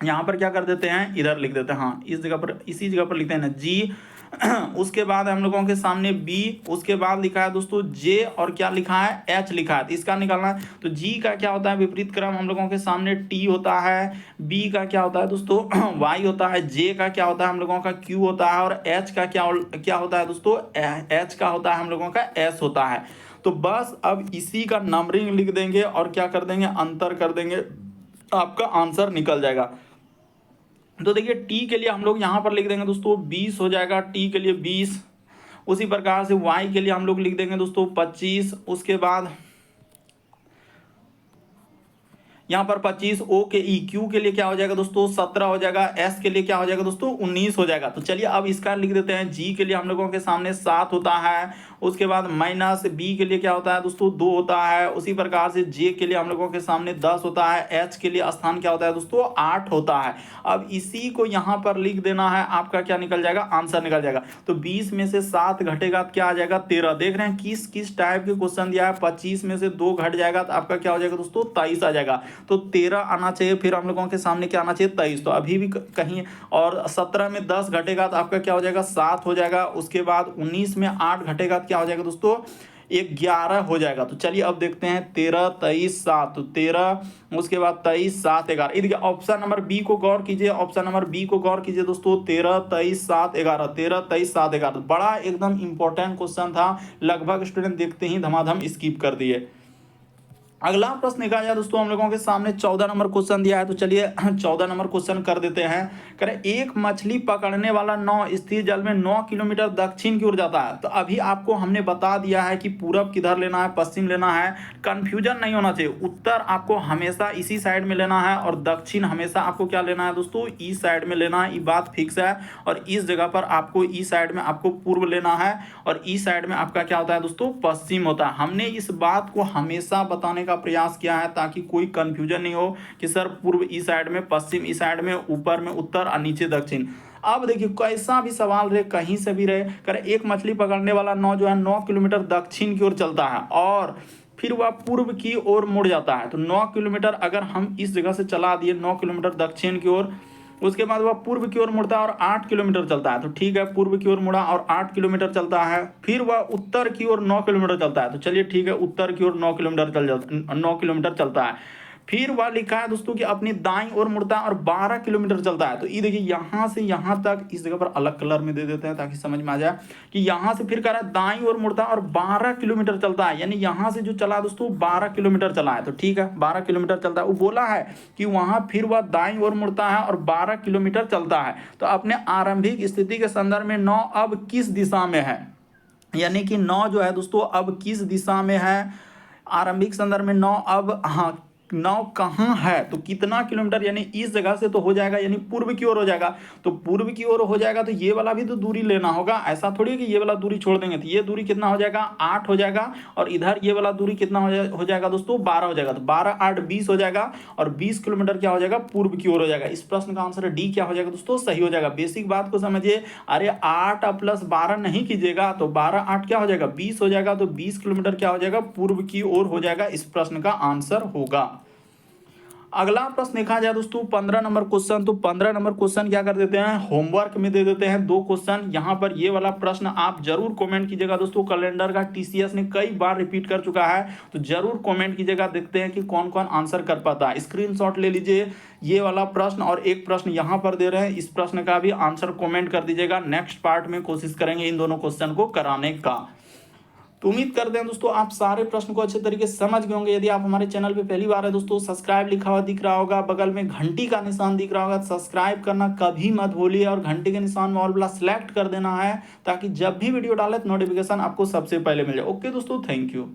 Speaker 1: यहाँ पर क्या कर देते हैं इधर लिख देते हैं, हाँ इस जगह पर इसी जगह पर लिखते हैं ना जी। उसके बाद हम लोगों के सामने बी, उसके बाद लिखा है दोस्तों जे और क्या लिखा है एच लिखा है। तो इसका निकालना है तो जी का क्या होता है विपरीत क्रम हम लोगों के सामने टी होता है, बी का क्या होता है दोस्तों वाई होता है, जे का क्या होता है हम लोगों का क्यू होता है, और एच का क्या होता है दोस्तों एच का होता है हम लोगों का एस होता है। तो बस अब इसी का नंबरिंग लिख देंगे और क्या कर देंगे अंतर कर देंगे, आपका आंसर निकल जाएगा। तो देखिए टी के लिए हम लोग यहाँ पर लिख देंगे दोस्तों 20 हो जाएगा, टी के लिए 20। उसी प्रकार से वाई के लिए हम लोग लिख देंगे दोस्तों 25। उसके बाद यहाँ पर 25, ओ के ई, क्यू के लिए क्या हो जाएगा दोस्तों 17 हो जाएगा, एस के लिए क्या हो जाएगा दोस्तों 19 हो जाएगा। तो चलिए अब इसका लिख देते हैं, जी के लिए हम लोगों के सामने 7 होता है। उसके बाद माइनस बी के लिए क्या होता है दोस्तों 2 होता है। उसी प्रकार से जे के लिए हम लोगों के सामने 10 होता है, एच के लिए स्थान क्या होता है दोस्तों 8 होता है। अब इसी को यहाँ पर लिख देना है, आपका क्या निकल जाएगा आंसर निकल जाएगा। तो 20 में से 7 घटेगा तो क्या आ जाएगा 13। देख रहे हैं किस किस टाइप के क्वेश्चन दिया है। 25 में से 2 घट जाएगा तो आपका क्या हो जाएगा दोस्तों 23 आ जाएगा। तो 13 आना चाहिए, फिर हम लोगों के सामने क्या आना चाहिए 23। तो अभी भी कहीं, और 17 में 10 घटेगा तो आपका क्या हो जाएगा 7 हो जाएगा। उसके बाद 19 में 8 घटेगा तो क्या हो जाएगा दोस्तों 11 हो जाएगा। तो चलिए अब देखते हैं 13 23 7, तो 13 उसके बाद 23 7 11। देखिए ऑप्शन नंबर बी को गौर कीजिए, ऑप्शन नंबर बी को गौर कीजिए दोस्तों 13 23 7 11, 13 23 7 11। बड़ा एकदम इंपॉर्टेंट क्वेश्चन था, लगभग स्टूडेंट देखते ही धमाधम स्किप कर दिए। अगला प्रश्न देखा जाए दोस्तों हम लोगों के सामने 14 नंबर क्वेश्चन दिया है। तो चलिए 14 नंबर क्वेश्चन कर देते हैं। करें एक मछली पकड़ने वाला नाव स्थिर जल में 9 किलोमीटर दक्षिण की ओर जाता है। तो अभी आपको हमने बता दिया है कि पूरब किधर लेना है, पश्चिम लेना है, कंफ्यूजन नहीं होना चाहिए। उत्तर आपको हमेशा इसी साइड में लेना है और दक्षिण हमेशा आपको क्या लेना है दोस्तों ईस्ट साइड में लेना है, ये बात फिक्स है। और इस जगह पर आपको ईस्ट साइड में आपको पूर्व लेना है और ईस्ट साइड में आपका क्या होता है दोस्तों पश्चिम होता है। हमने इस बात को हमेशा बताने का प्रयास किया है ताकि कोई कंफ्यूजन नहीं हो कि सर पूर्व इस साइड में, पश्चिम इस साइड में, ऊपर में उत्तर और नीचे दक्षिण। अब देखिए कैसा भी सवाल रहे, कहीं से भी रहे, करे एक मछली पकड़ने वाला नाव जो है 9 किलोमीटर दक्षिण की ओर चलता है और फिर वह पूर्व की ओर मुड़ जाता है। तो 9 किलोमीटर अगर हम इस जगह से चला दिए 9 किलोमीटर दक्षिण की ओर, उसके बाद वह पूर्व की ओर मुड़ता है और 8 किलोमीटर चलता है। तो ठीक है पूर्व की ओर मुड़ा और 8 किलोमीटर चलता है। फिर वह उत्तर की ओर 9 किलोमीटर चलता है। तो चलिए ठीक है उत्तर की ओर 9 किलोमीटर चलता है। फिर वह लिखा है दोस्तों कि अपनी दाईं ओर मुड़ता है और 12 किलोमीटर चलता है। तो ये देखिए यहाँ से यहाँ तक, इस जगह पर अलग कलर में दे देते हैं ताकि समझ में आ जाए कि यहाँ से फिर कह रहा है दाईं ओर मुड़ता है और 12 किलोमीटर चलता है, यानी यहाँ से जो चला दोस्तों 12 किलोमीटर चला है। तो ठीक है 12 किलोमीटर चलता है। वो बोला है कि वहाँ फिर वह दाईं ओर मुड़ता है और 12 किलोमीटर चलता है। तो अपने आरंभिक स्थिति के संदर्भ में 9 अब किस दिशा में है, यानी कि 9 जो है दोस्तों अब किस दिशा में है, आरंभिक संदर्भ में 9 अब, हाँ 9 कहाँ है, तो कितना किलोमीटर, यानी इस जगह से तो हो जाएगा, यानी पूर्व की ओर हो जाएगा। तो पूर्व की ओर हो जाएगा तो ये वाला भी तो दूरी लेना होगा, ऐसा थोड़ी है कि ये वाला दूरी छोड़ देंगे। तो ये दूरी कितना हो जाएगा 8 हो जाएगा और इधर ये वाला दूरी कितना हो जाएगा दोस्तों 12 हो जाएगा। तो 12 8 20 हो जाएगा और 20 किलोमीटर क्या हो जाएगा पूर्व की ओर हो जाएगा। इस प्रश्न का आंसर डी क्या हो जाएगा दोस्तों सही हो जाएगा। बेसिक बात को समझिए, अरे 8 + 12 नहीं कीजिएगा तो 12 8 क्या हो जाएगा 20 हो जाएगा। तो 20 किलोमीटर क्या हो जाएगा पूर्व की ओर हो जाएगा, इस प्रश्न का आंसर होगा। अगला प्रश्न देखा जाए दोस्तों 15 नंबर क्वेश्चन। तो 15 नंबर क्वेश्चन क्या कर देते हैं होमवर्क में दे देते हैं 2 क्वेश्चन। यहाँ पर ये वाला प्रश्न आप जरूर कमेंट कीजिएगा दोस्तों, कैलेंडर का टीसीएस ने कई बार रिपीट कर चुका है, तो जरूर कमेंट कीजिएगा, देखते हैं कि कौन कौन आंसर कर पाता है। स्क्रीनशॉट ले लीजिए ये वाला प्रश्न और एक प्रश्न यहाँ पर दे रहे हैं, इस प्रश्न का भी आंसर कॉमेंट कर दीजिएगा। नेक्स्ट पार्ट में कोशिश करेंगे इन दोनों क्वेश्चन को कराने का। तो उम्मीद करते हैं दोस्तों आप सारे प्रश्न को अच्छे तरीके से समझ गए होंगे। यदि आप हमारे चैनल पे पहली बार है दोस्तों, सब्सक्राइब लिखा हुआ दिख रहा होगा, बगल में घंटी का निशान दिख रहा होगा, सब्सक्राइब करना कभी मत भूलिए और घंटी के निशान में ऑल वाला सिलेक्ट कर देना है, ताकि जब भी वीडियो डाले तो नोटिफिकेशन आपको सबसे पहले मिल जाए। ओके दोस्तों, थैंक यू।